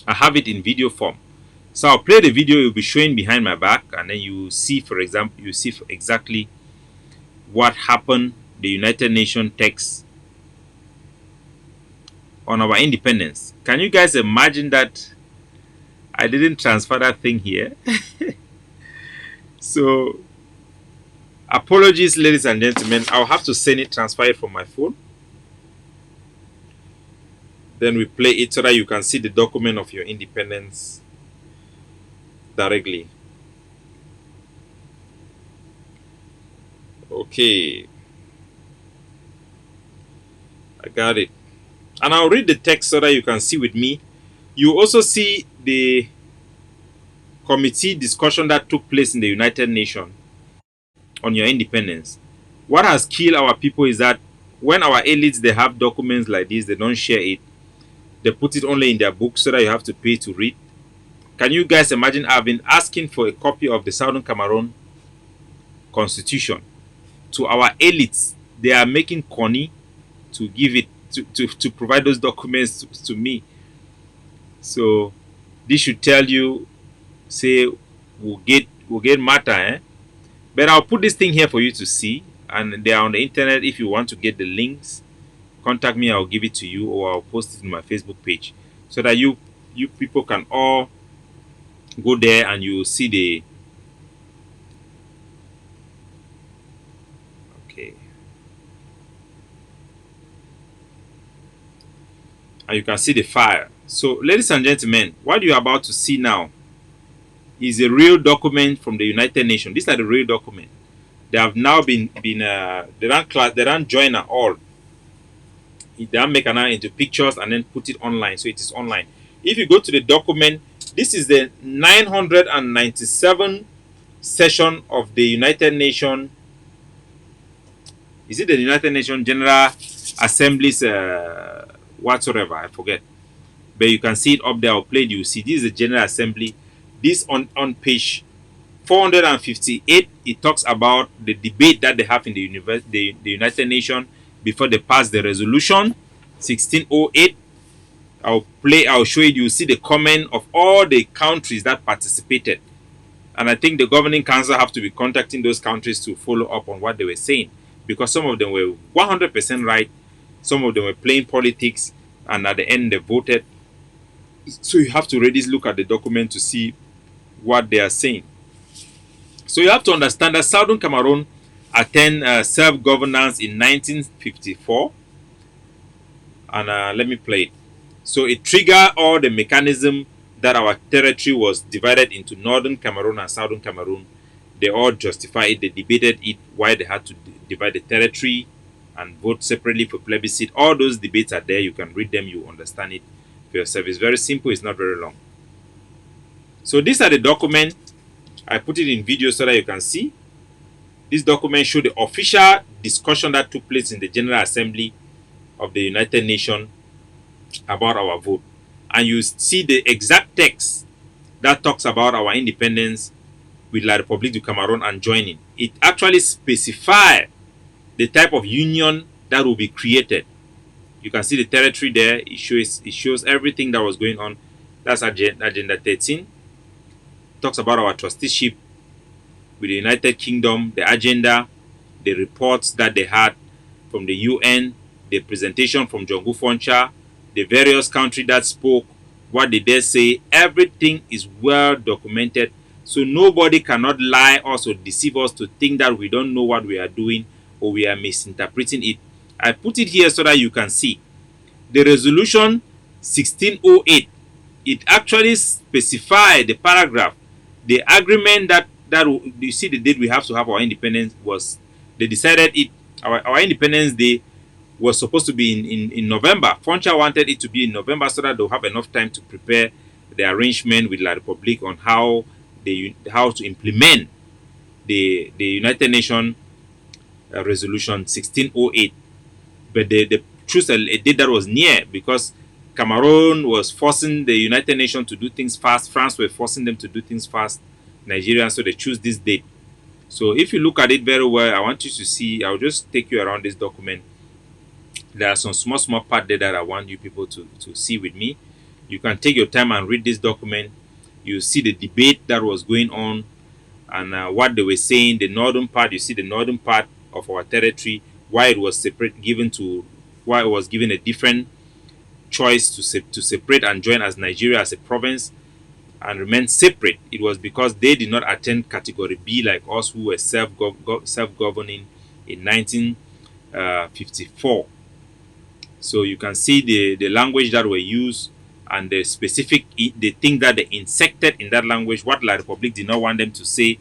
I have it in video form. So I'll play the video. It will be showing behind my back, and then you see, for example, exactly what happened, the United Nations text on our independence. Can you guys imagine that I didn't transfer that thing here? So apologies, ladies and gentlemen. I'll have to send it, transfer it from my phone. Then we play it so that you can see the document of your independence directly. Okay, I got it, and I'll read the text so that you can see with me. You also see the committee discussion that took place in the United Nations on your independence. What has killed our people is that when our elites, they have documents like this, they don't share it. They put it only in their books so that you have to pay to read. Can you guys imagine? I've been asking for a copy of the Southern Cameroon Constitution to our elites. They are making conny to give it to provide those documents to me. So this should tell you, say, we'll get matter, But I'll put this thing here for you to see, and they are on the internet. If you want to get the links, contact me. I'll give it to you, or I'll post it in my Facebook page so that you people can all go there and you will see the and you can see the file. So, ladies and gentlemen, what you are about to see now is a real document from the United Nations. These are the real document. They have now been they don't join at all. They don't make an into pictures and then put it online, so it is online. If you go to the document, this is the 997 session of the United Nations. Is it the United Nations General Assembly's whatsoever? I forget. But you can see it up there. I'll play it. You see, this is the General Assembly. This on page 458, it talks about the debate that they have in the United Nations before they pass the resolution 1608. I'll show you. You see the comment of all the countries that participated, and I think the governing council have to be contacting those countries to follow up on what they were saying, because some of them were 100% right, some of them were playing politics, and at the end they voted. So you have to really look at the document to see what they are saying. So you have to understand that Southern Cameroon attained self-governance in 1954, and let me play it. So it triggered all the mechanism that our territory was divided into Northern Cameroon and Southern Cameroon. They all justified it. They debated it, why they had to divide the territory and vote separately for plebiscite. All those debates are there. You can read them. You understand it for yourself. It's very simple. It's not very long. So these are the documents. I put it in video so that you can see. This document shows the official discussion that took place in the General Assembly of the United Nations about our vote. And you see the exact text that talks about our independence with La République du Cameroun and joining. It actually specifies the type of union that will be created. You can see the territory there. It shows everything that was going on. That's Agenda 13. Talks about our trusteeship with the United Kingdom, the agenda, the reports that they had from the UN, the presentation from Jongu Foncha, the various countries that spoke, what did they say. Everything is well documented, so nobody cannot lie us or deceive us to think that we don't know what we are doing or we are misinterpreting it. I put it here so that you can see. The resolution 1608, it actually specified the paragraph, the agreement that you see the date we have to have our independence was, they decided it, our Independence Day was supposed to be in November. Foncha wanted it to be in November so that they'll have enough time to prepare the arrangement with La Republique on how to implement the United Nations resolution 1608. But the truth, a date that was near, because Cameroon was forcing the United Nations to do things fast, France were forcing them to do things fast, Nigeria, so they choose this date. So if you look at it very well, I want you to see, I'll just take you around this document. There are some small part there that I want you people to see with me. You can take your time and read this document. You see the debate that was going on and what they were saying. The northern part, you see the northern part of our territory, why it was why it was given a different choice to separate and join as Nigeria as a province and remain separate. It was because they did not attend category B like us, who were self-governing in 1954. So you can see the language that were used and the specific, the thing that they insected in that language, what La Republique did not want them to say,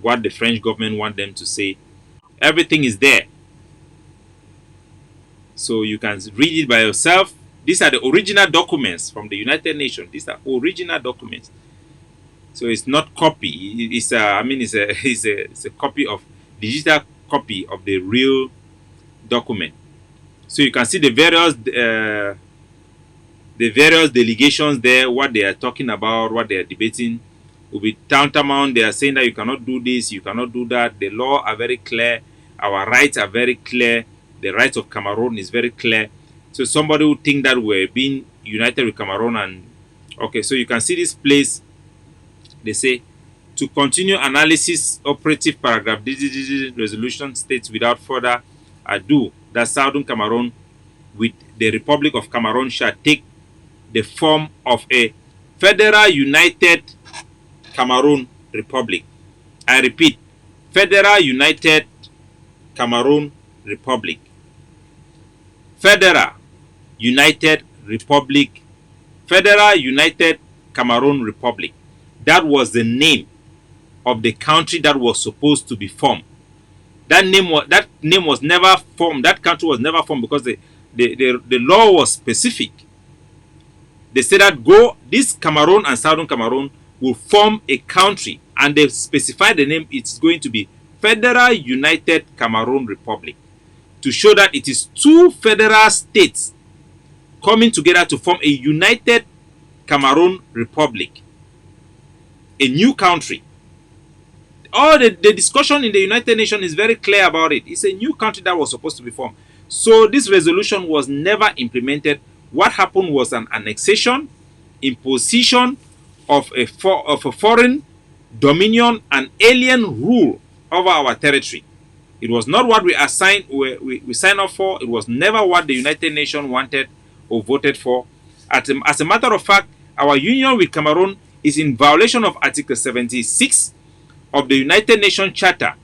what the French government want them to say. Everything is there. So you can read it by yourself. These are the original documents from the United Nations. These are original documents. So it's not copy. It's a copy of digital copy of the real document. So you can see the various delegations there, what they are talking about, what they are debating. Will be tantamount. They are saying that you cannot do this, you cannot do that. The law are very clear. Our rights are very clear. The rights of Cameroon is very clear. So somebody would think that we're being united with Cameroon and okay. So you can see this place. They say to continue analysis, operative paragraph resolution states without further ado that Southern Cameroon with the Republic of Cameroon shall take the form of a Federal United Cameroon Republic. I repeat, Federal United Cameroon Republic. Federal United Republic. Federal United Cameroon Republic. That was the name of the country that was supposed to be formed. That name was never formed. That country was never formed because the law was specific. They said that this Cameroon and Southern Cameroon will form a country, and they specified the name. It's going to be Federal United Cameroon Republic, to show that it is two federal states coming together to form a United Cameroon Republic, a new country. All the discussion in the United Nations is very clear about it. It's a new country that was supposed to be formed. So this resolution was never implemented. What happened was an annexation, imposition of a foreign dominion and alien rule over our territory. It was not what we assigned, we signed up for. It was never what the United Nations wanted or voted for. As a matter of fact, our union with Cameroon is in violation of Article 76 of the United Nations Charter,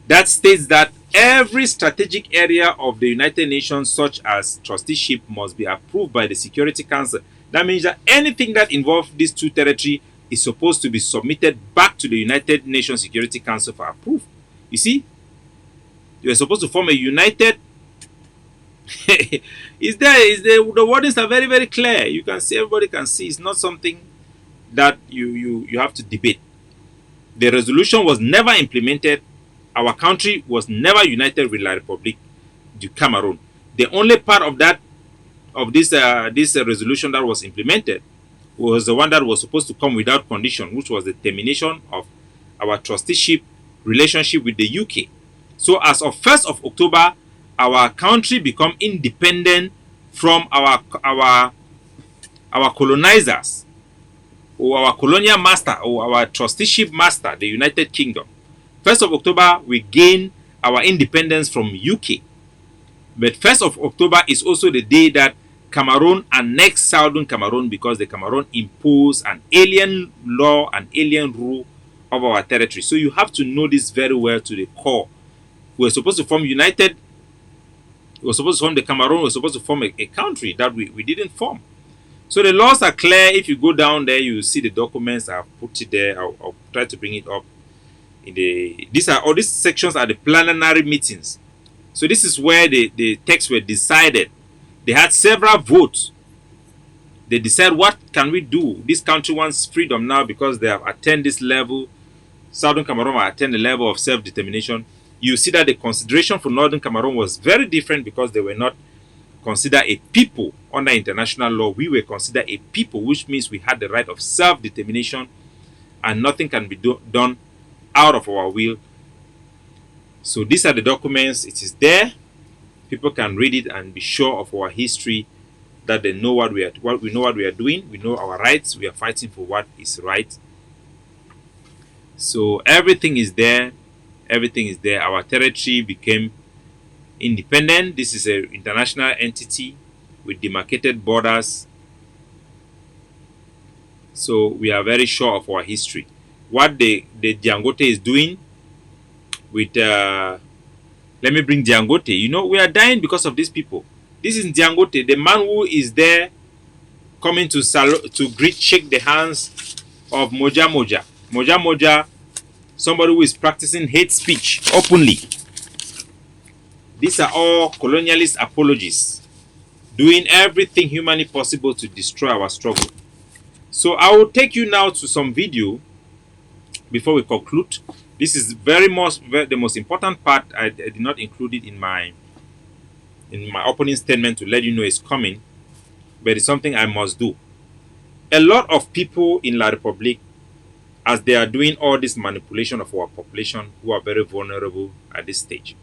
that states that every strategic area of the United Nations, such as trusteeship, must be approved by the Security Council. That means that anything that involves these two territories is supposed to be submitted back to the United Nations Security Council for approval. You see, you are supposed to form a united. The wordings are very, very clear. You can see, everybody can see. It's not something that you have to debate. The resolution was never implemented. Our country was never united with La Republique du Cameroon. The only part of this resolution that was implemented was the one that was supposed to come without condition, which was the termination of our trusteeship relationship with the UK. So as of 1st of October, our country become independent from our colonizers, or our colonial master, or our trusteeship master, the United Kingdom. 1st of October, we gain our independence from UK. But 1st of October is also the day that Cameroon annexed Southern Cameroon, because the Cameroon imposed an alien law and alien rule of our territory. So you have to know this very well to the core. We were supposed to form united. We were supposed to form the Cameroon. We were supposed to form a country that we didn't form. So the laws are clear. If you go down there, you will see the documents. I've put it there. I'll try to bring it up. All these sections are the plenary meetings. So this is where the texts were decided. They had several votes. They decide, what can we do? This country wants freedom now because they have attained this level. Southern Cameroon have attained the level of self-determination. You see that the consideration for Northern Cameroon was very different because they were not considered a people under international law. We were considered a people, which means we had the right of self-determination and nothing can be done out of our will. So these are the documents. It is there. People can read it and be sure of our history, that they know what we know what we are doing. We know our rights. We are fighting for what is right. So everything is there. Everything is there. Our territory became independent. This is an international entity with demarcated borders. So we are very sure of our history. What the Dangote is doing with let me bring Dangote. You know, we are dying because of these people. This is Dangote, the man who is there coming to shake the hands of Moja Moja. Moja Moja, somebody who is practicing hate speech openly. These are all colonialist apologists, doing everything humanly possible to destroy our struggle. So I will take you now to some video before we conclude. This is the most important part. I did not include it in my opening statement to let you know it's coming, but it's something I must do. A lot of people in La Republique, as they are doing all this manipulation of our population who are very vulnerable at this stage,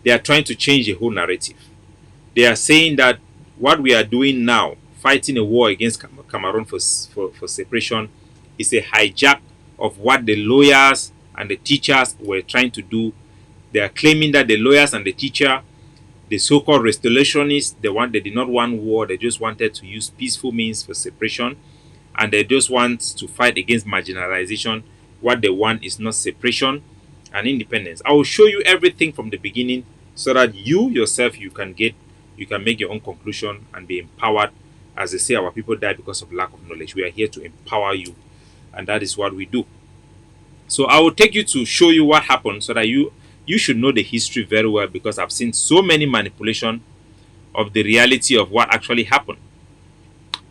they are trying to change the whole narrative. They are saying that what we are doing now, fighting a war against Cameroon for separation, is a hijack of what the lawyers and the teachers were trying to do. They are claiming that the lawyers and the teacher, the so-called restorationists, they did not want war. They just wanted to use peaceful means for separation, and they just want to fight against marginalization. What they want is not separation and independence. I will show you everything from the beginning so that you yourself, you can make your own conclusion and be empowered. As they say, our people die because of lack of knowledge. We are here to empower you, and that is what we do. So I will take you to show you what happened so that you should know the history very well, because I've seen so many manipulation of the reality of what actually happened.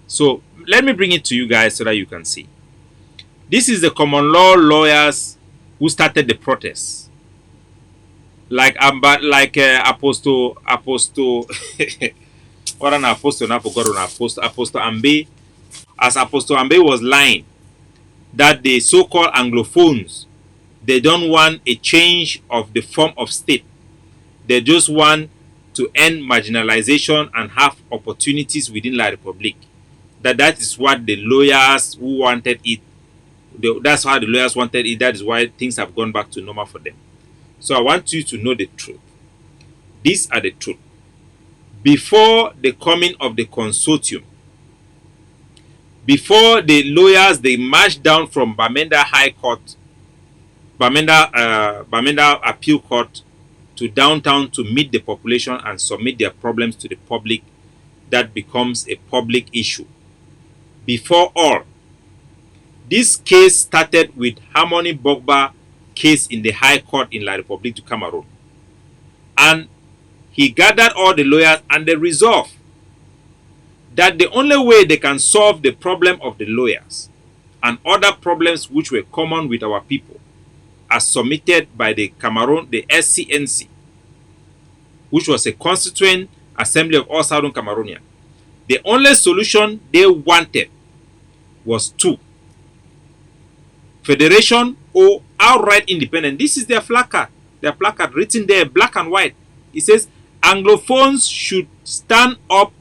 So let me bring it to you guys so that you can see. This is the common law lawyers who started the protests. Like Apostle what an apostle, I forgot an Apostle Ambe. As Apostle Ambe was lying that the so-called anglophones, they don't want a change of the form of state. They just want to end marginalization and have opportunities within La Republique. That is what the lawyers who wanted it. That's how the lawyers wanted it. That is why things have gone back to normal for them. So I want you to know the truth. These are the truth. Before the coming of the Consortium, before the lawyers, they marched down from Bamenda High Court, Bamenda Appeal Court to downtown to meet the population and submit their problems to the public. That becomes a public issue. Before all, this case started with Harmony Bogba case in the High Court in La Republique du Cameroon. And he gathered all the lawyers and they resolved that the only way they can solve the problem of the lawyers and other problems which were common with our people, as submitted by the Cameroon, the SCNC, which was a constituent assembly of all Southern Cameroonians. The only solution they wanted was two: federation or outright independence. This is their placard written there, black and white. It says Anglophones should stand up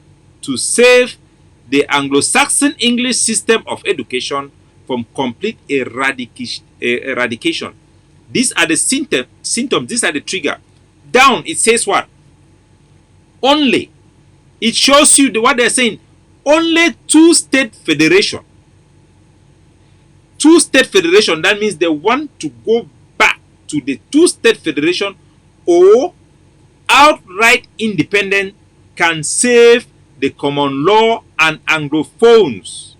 to save the Anglo-Saxon English system of education from complete eradication. These are the symptoms. These are the trigger. Down, it says what? Only. It shows you what they're saying. Only two-state federation. Two-state federation. That means they want to go back to the two-state federation or outright independence can save the common law and anglophones.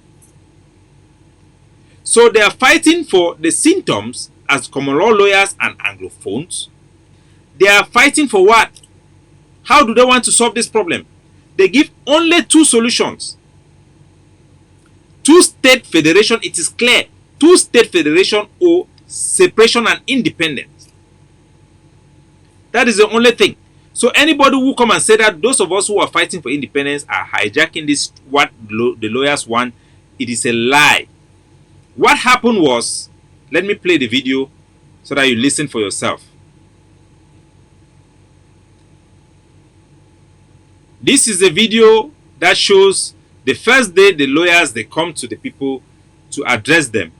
So they are fighting for the symptoms as common law lawyers and anglophones. They are fighting for what? How do they want to solve this problem? They give only two solutions. Two-state federation, it is clear. Two-state federation or separation and independence. That is the only thing. So anybody who come and say that those of us who are fighting for independence are hijacking this, what the lawyers want, it is a lie. What happened was, let me play the video so that you listen for yourself. This is a video that shows the first day the lawyers, they come to the people to address them,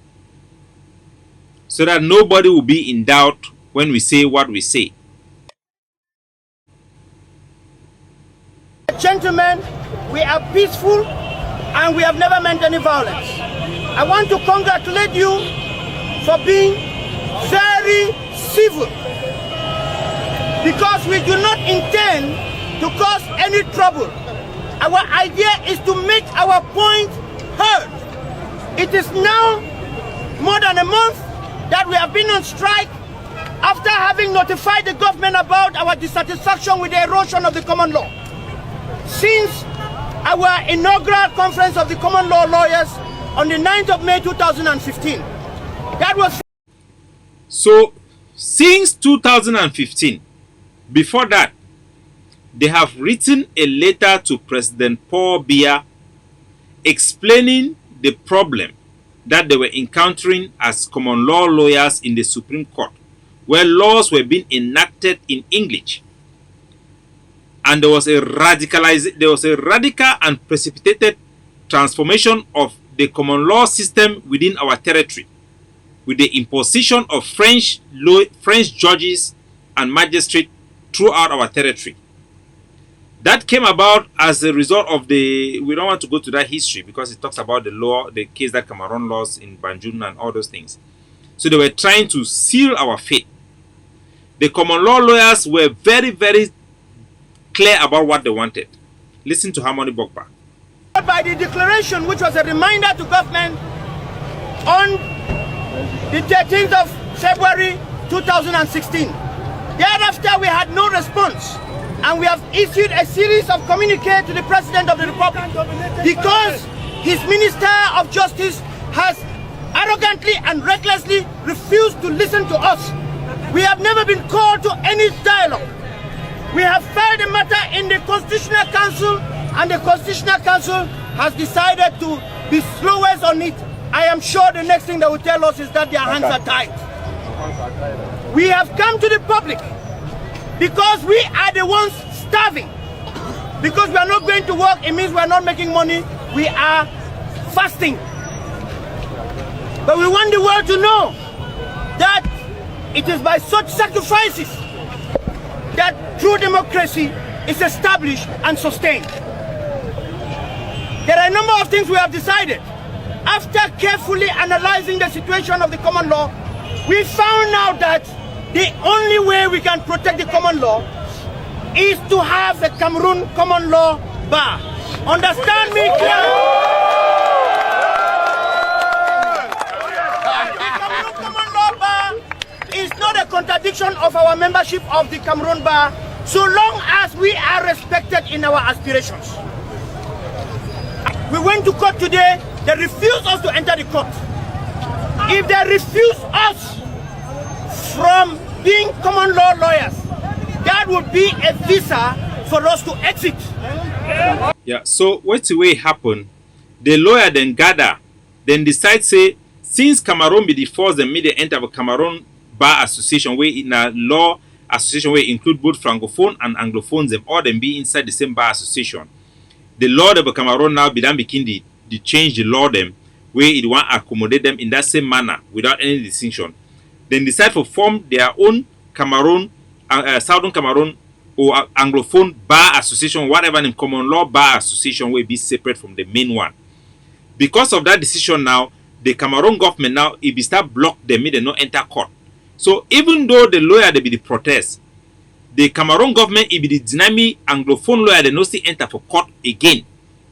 so that nobody will be in doubt when we say what we say. Gentlemen, we are peaceful and we have never meant any violence. I want to congratulate you for being very civil, because we do not intend to cause any trouble. Our idea is to make our point heard. It is now more than a month that we have been on strike after having notified the government about our dissatisfaction with the erosion of the common law. Since our inaugural conference of the common law lawyers on the 9th of May 2015. That was... So, since 2015, before that, they have written a letter to President Paul Biya explaining the problem that they were encountering as common law lawyers in the Supreme Court, where laws were being enacted in English. And there was a radical and precipitated transformation of the common law system within our territory, with the imposition of French judges and magistrates throughout our territory. That came about as a result of the, we don't want to go to that history because it talks about the law, the case that Cameroon lost in Banjul and all those things. So they were trying to seal our fate. The common law lawyers were very, very clear about what they wanted. Listen to Harmony Bokba. By the declaration, which was a reminder to government on the 13th of February 2016. Thereafter, we had no response, and we have issued a series of communiques to the President of the Republic because his Minister of Justice has arrogantly and recklessly refused to listen to us. We have never been called to any dialogue. We have filed the matter in the Constitutional Council, and the Constitutional Council has decided to be slowest on it. I am sure the next thing they will tell us is that their hands are tied. We have come to the public because we are the ones starving. Because we are not going to work, it means we are not making money. We are fasting. But we want the world to know that it is by such sacrifices that true democracy is established and sustained. There are a number of things we have decided. After carefully analyzing the situation of the common law, we found out that the only way we can protect the common law is to have a Cameroon common law bar. Understand me clearly? The Cameroon common law bar is not a contradiction of our membership of the Cameroon bar, so long as we are respected in our aspirations. We went to court today. They refused us to enter the court. If they refuse us from being common law lawyers, that would be a visa for us to exit. Yeah, so what's the way happen? The lawyer then gather, then decide say, since Cameroon be the force, then they enter a Cameroon Bar Association, where in a law association where include both Francophone and Anglophones, them all them be inside the same bar association. The law of Cameroon now be done begin the change the law them where it want to accommodate them in that same manner without any distinction. Then decide to form their own Cameroon, Southern Cameroon or Anglophone Bar Association, whatever name, common law bar association will be separate from the main one. Because of that decision now, the Cameroon government now, if they start block them, they not enter court. So even though the lawyer they be the protest, the Cameroon government, if they deny me anglophone lawyer, they no still enter for court again.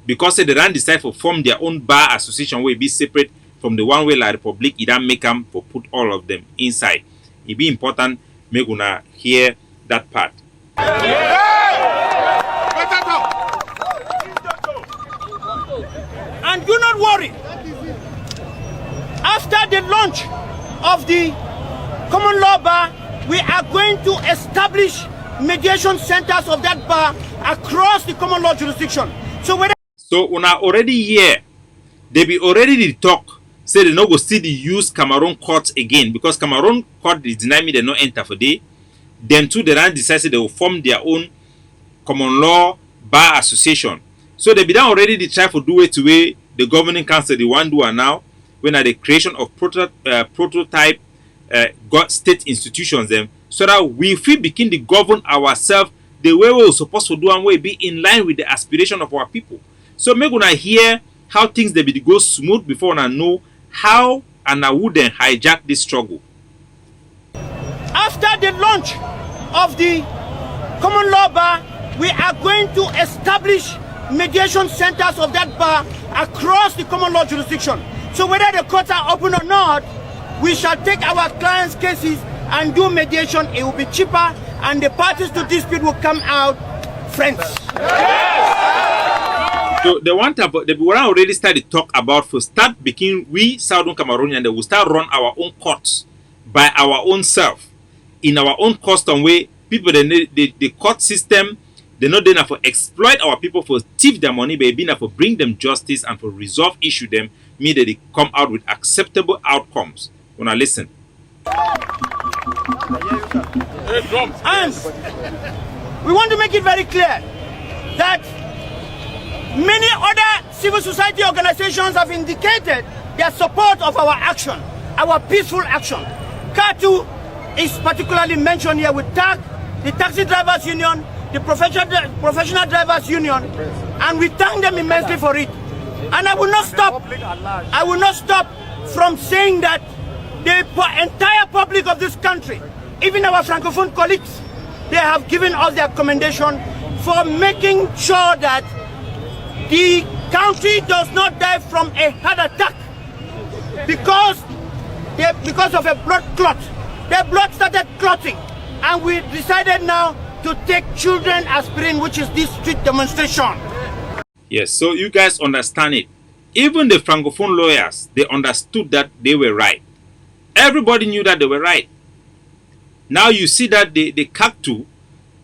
Because they don't decide to form their own bar association where it be separate from the one way La Republic, it don't make them for put all of them inside. It be important, make una hear that part. And do not worry. After the launch of the common law bar, we are going to establish mediation centers of that bar across the common law jurisdiction. So una already hear, they be already the talk, say they no go still use Cameroon courts again, because Cameroon court they deny me they no enter for day. Them too they don't decide they will form their own common law bar association. So they be done already they try to do it to way the governing council the one do now, when at the creation of prototype state institutions them, so that we feel begin to govern ourselves the way we were supposed to do and we be in line with the aspiration of our people. So make una hear how things they be go smooth before una know how and who then hijack this struggle. After the launch of the common law bar, we are going to establish mediation centers of that bar across the common law jurisdiction. So whether the courts are open or not, we shall take our clients' cases and do mediation. It will be cheaper and the parties to dispute will come out friends. So the one already started talk about for start making we Southern Cameroonian, they will start run our own courts by our own self in our own custom way. People the court system they not enough for exploit our people for thief their money, but enough for bring them justice and for resolve issue them, mean that they come out with acceptable outcomes. When I listen. And we want to make it very clear that many other civil society organizations have indicated their support of our action, our peaceful action. CATU is particularly mentioned here with TAC, the Taxi Drivers Union, the Professional Drivers Union, and we thank them immensely for it. And I will not stop from saying that the entire public of this country, even our Francophone colleagues, they have given us their commendation for making sure that the country does not die from a heart attack because of a blood clot. Their blood started clotting, and we decided now to take children aspirin, which is this street demonstration. Yes, so you guys understand it. Even the Francophone lawyers, they understood that they were right. Everybody knew that they were right. Now you see that the CACTU,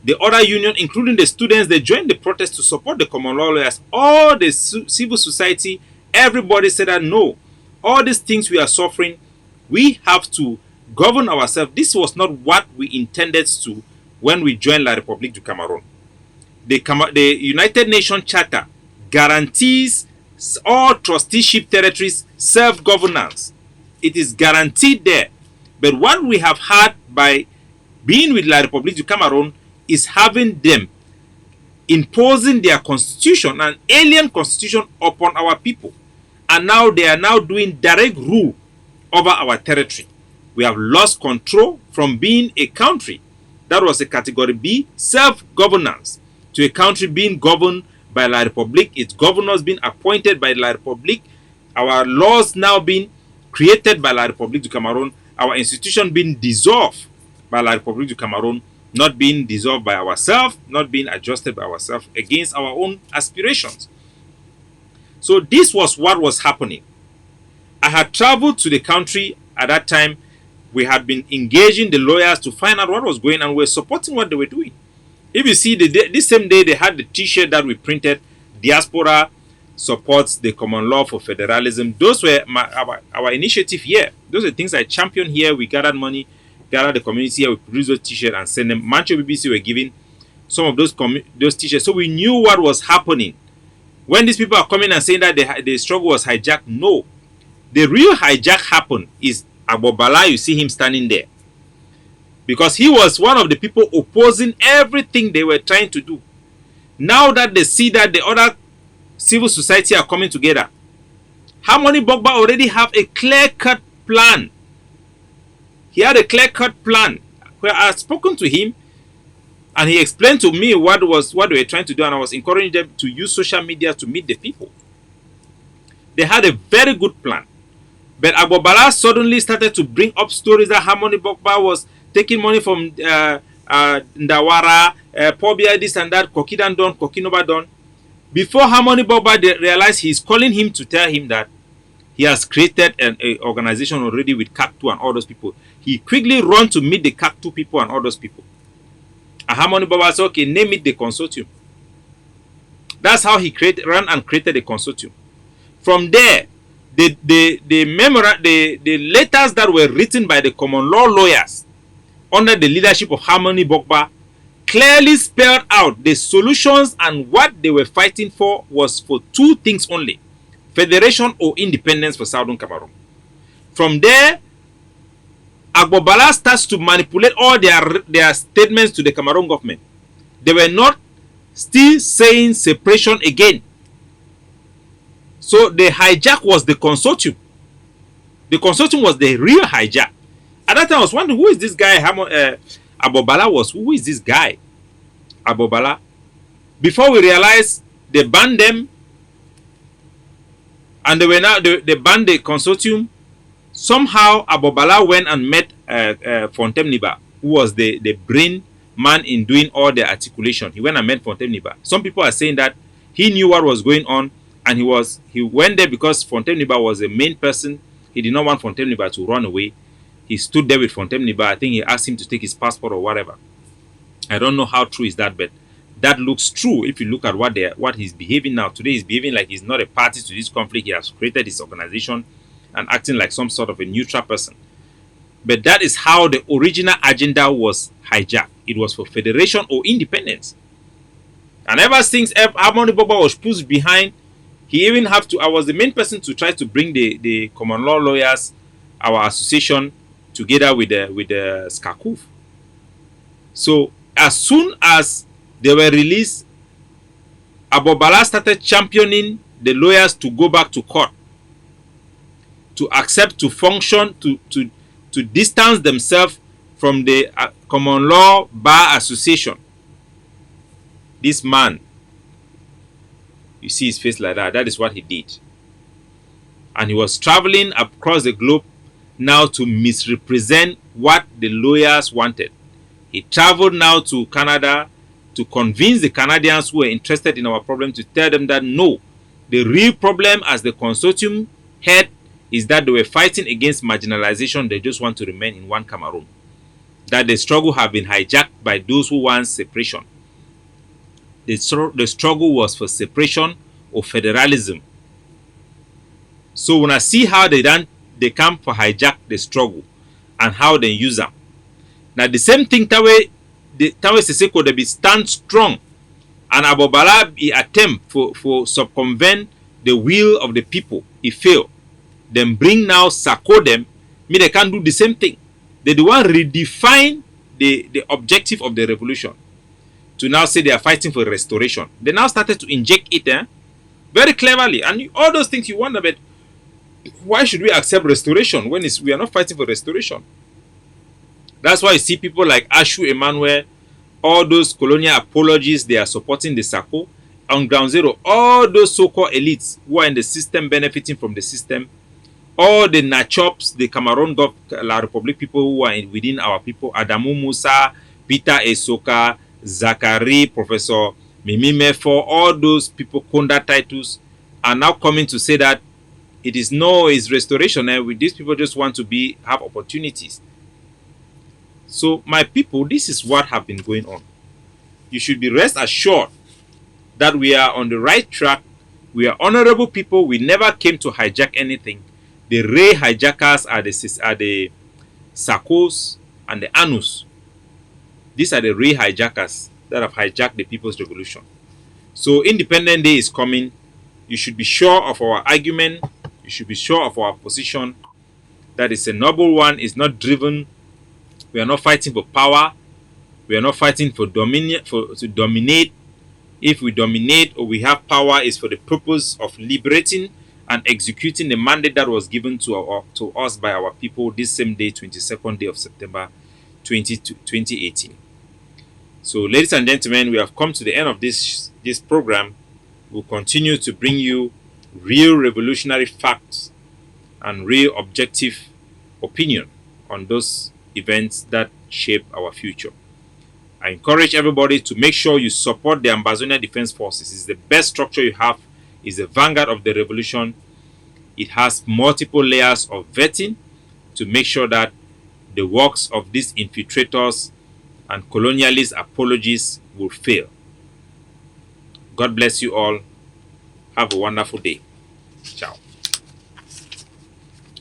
the other union, including the students, they joined the protest to support the common law lawyers. All the civil society, everybody said that no, all these things we are suffering, we have to govern ourselves. This was not what we intended to when we joined La République du Cameroon. The United Nations Charter guarantees all trusteeship territories self-governance. It is guaranteed there. But what we have had by being with La République du Cameroon is having them imposing their constitution, an alien constitution, upon our people. And now they are now doing direct rule over our territory. We have lost control from being a country that was a category B, self-governance, to a country being governed by La République, its governors being appointed by La République, our laws now being created by La République du Cameroon, our institution being dissolved by La République du Cameroon, not being dissolved by ourselves, not being adjusted by ourselves against our own aspirations. So this was what was happening. I had traveled to the country at that time. We had been engaging the lawyers to find out what was going on. We were supporting what they were doing. If you see, this same day they had the t-shirt that we printed, Diaspora supports the common law for federalism. Those were our initiative here. Those are things I championed here. We gathered money, gathered the community here, we produced those t-shirts and sent them. Mancho BBC were giving some of those t-shirts. So we knew what was happening. When these people are coming and saying that the struggle was hijacked, no. The real hijack happened is Abobala, you see him standing there. Because he was one of the people opposing everything they were trying to do. Now that they see that the other civil society are coming together, Harmony Bogba already have a clear-cut plan. He had a clear-cut plan where I had spoken to him And he explained to me what they were trying to do, and I was encouraging them to use social media to meet the people. They had a very good plan. But Agbobala suddenly started to bring up stories that Harmony Bokba was taking money from Ndawara, Pobia, this and that, Kokidan Don, Kokinoba Don. Before Harmony Bokba realized, he's calling him to tell him that he has created an organization already with CAC2 and all those people. He quickly ran to meet the CAC2 people and all those people. And Harmony Bokba said, okay, name it the Consortium. That's how he ran and created the Consortium. From there, the letters that were written by the common law lawyers under the leadership of Harmony Bokba clearly spelled out the solutions, and what they were fighting for was for two things only: federation or independence for Southern Cameroon. From there, Agbobala starts to manipulate all their statements to the Cameroon government. They were not still saying separation again. So the hijack was the Consortium. The Consortium was the real hijack. At that time, I was wondering, who is this guy? Agbobala was, who is this guy? Agbobala. Before we realized, they banned them, and they banned the Consortium. Somehow, Agbobala went and met Fontem Niba, who was the brain man in doing all the articulation. He went and met Fontem Niba. Some people are saying that he knew what was going on, and he went there because Fontem Niba was the main person. He did not want Fontem Niba to run away. He stood there with Fontem Niba. I think he asked him to take his passport or whatever. I don't know how true is that, but that looks true if you look at what he's behaving now. Today he's behaving like he's not a party to this conflict. He has created his organization and acting like some sort of a neutral person. But that is how the original agenda was hijacked. It was for federation or independence. And ever since Harmony Bokba was pushed behind, he even have to. I was the main person to try to bring the common law lawyers, our association, together with the SCACUF. So as soon as they were released, Agbobala started championing the lawyers to go back to court, to accept, to function, to distance themselves from the common law bar association. This man, you see his face like that, that is what he did. And he was traveling across the globe now to misrepresent what the lawyers wanted. He traveled now to Canada to convince the Canadians who were interested in our problem, to tell them that no, the real problem as the Consortium head is that they were fighting against marginalization. They just want to remain in one Cameroon. That the struggle have been hijacked by those who want separation. The struggle was for separation or federalism. So when I see how they come for hijack the struggle and how they use them. Now the same thing Tawe Seseko they be stand strong, and Agbobala be attempt for circumvent the will of the people. He failed. Then bring now Sako them. They can't do the same thing. They do want redefine the objective of the revolution to now say they are fighting for restoration. They now started to inject it very cleverly, and all those things you wonder, but why should we accept restoration when we are not fighting for restoration? That's why you see people like Ashu Emmanuel, all those colonial apologists, they are supporting the Sako. On ground zero, all those so-called elites who are in the system, benefiting from the system, all the Nachops, the Cameroon La Republic people who are within our people, Adamu Musa, Peter Esoka, Zachary, Professor Mimi Mefo, all those people, Konda Titus, are now coming to say that it's restoration, and these people just want to have opportunities. So my people, this is what have been going on. You should be rest assured that we are on the right track. We are honorable people. We never came to hijack anything. The real hijackers are the Sakos and the Anus. These are the real hijackers that have hijacked the People's Revolution. So Independence Day is coming. You should be sure of our argument. You should be sure of our position. That is a noble one. It's not driven. We are not fighting for power. We are not fighting to dominate. If we dominate or we have power, it's for the purpose of liberating and executing the mandate that was given to us by our people this same day, 22nd day of September 2018. So, ladies and gentlemen, we have come to the end of this program. We'll continue to bring you real revolutionary facts and real objective opinion on those events that shape our future. I encourage everybody to make sure you support the Ambazonian Defense Forces. It's the best structure you have. It's the vanguard of the revolution. It has multiple layers of vetting to make sure that the works of these infiltrators and colonialist apologists will fail. God bless you all. Have a wonderful day. Ciao.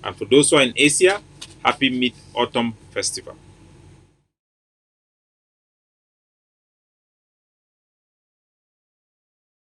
And for those who are in Asia, happy Mid-Autumn Festival.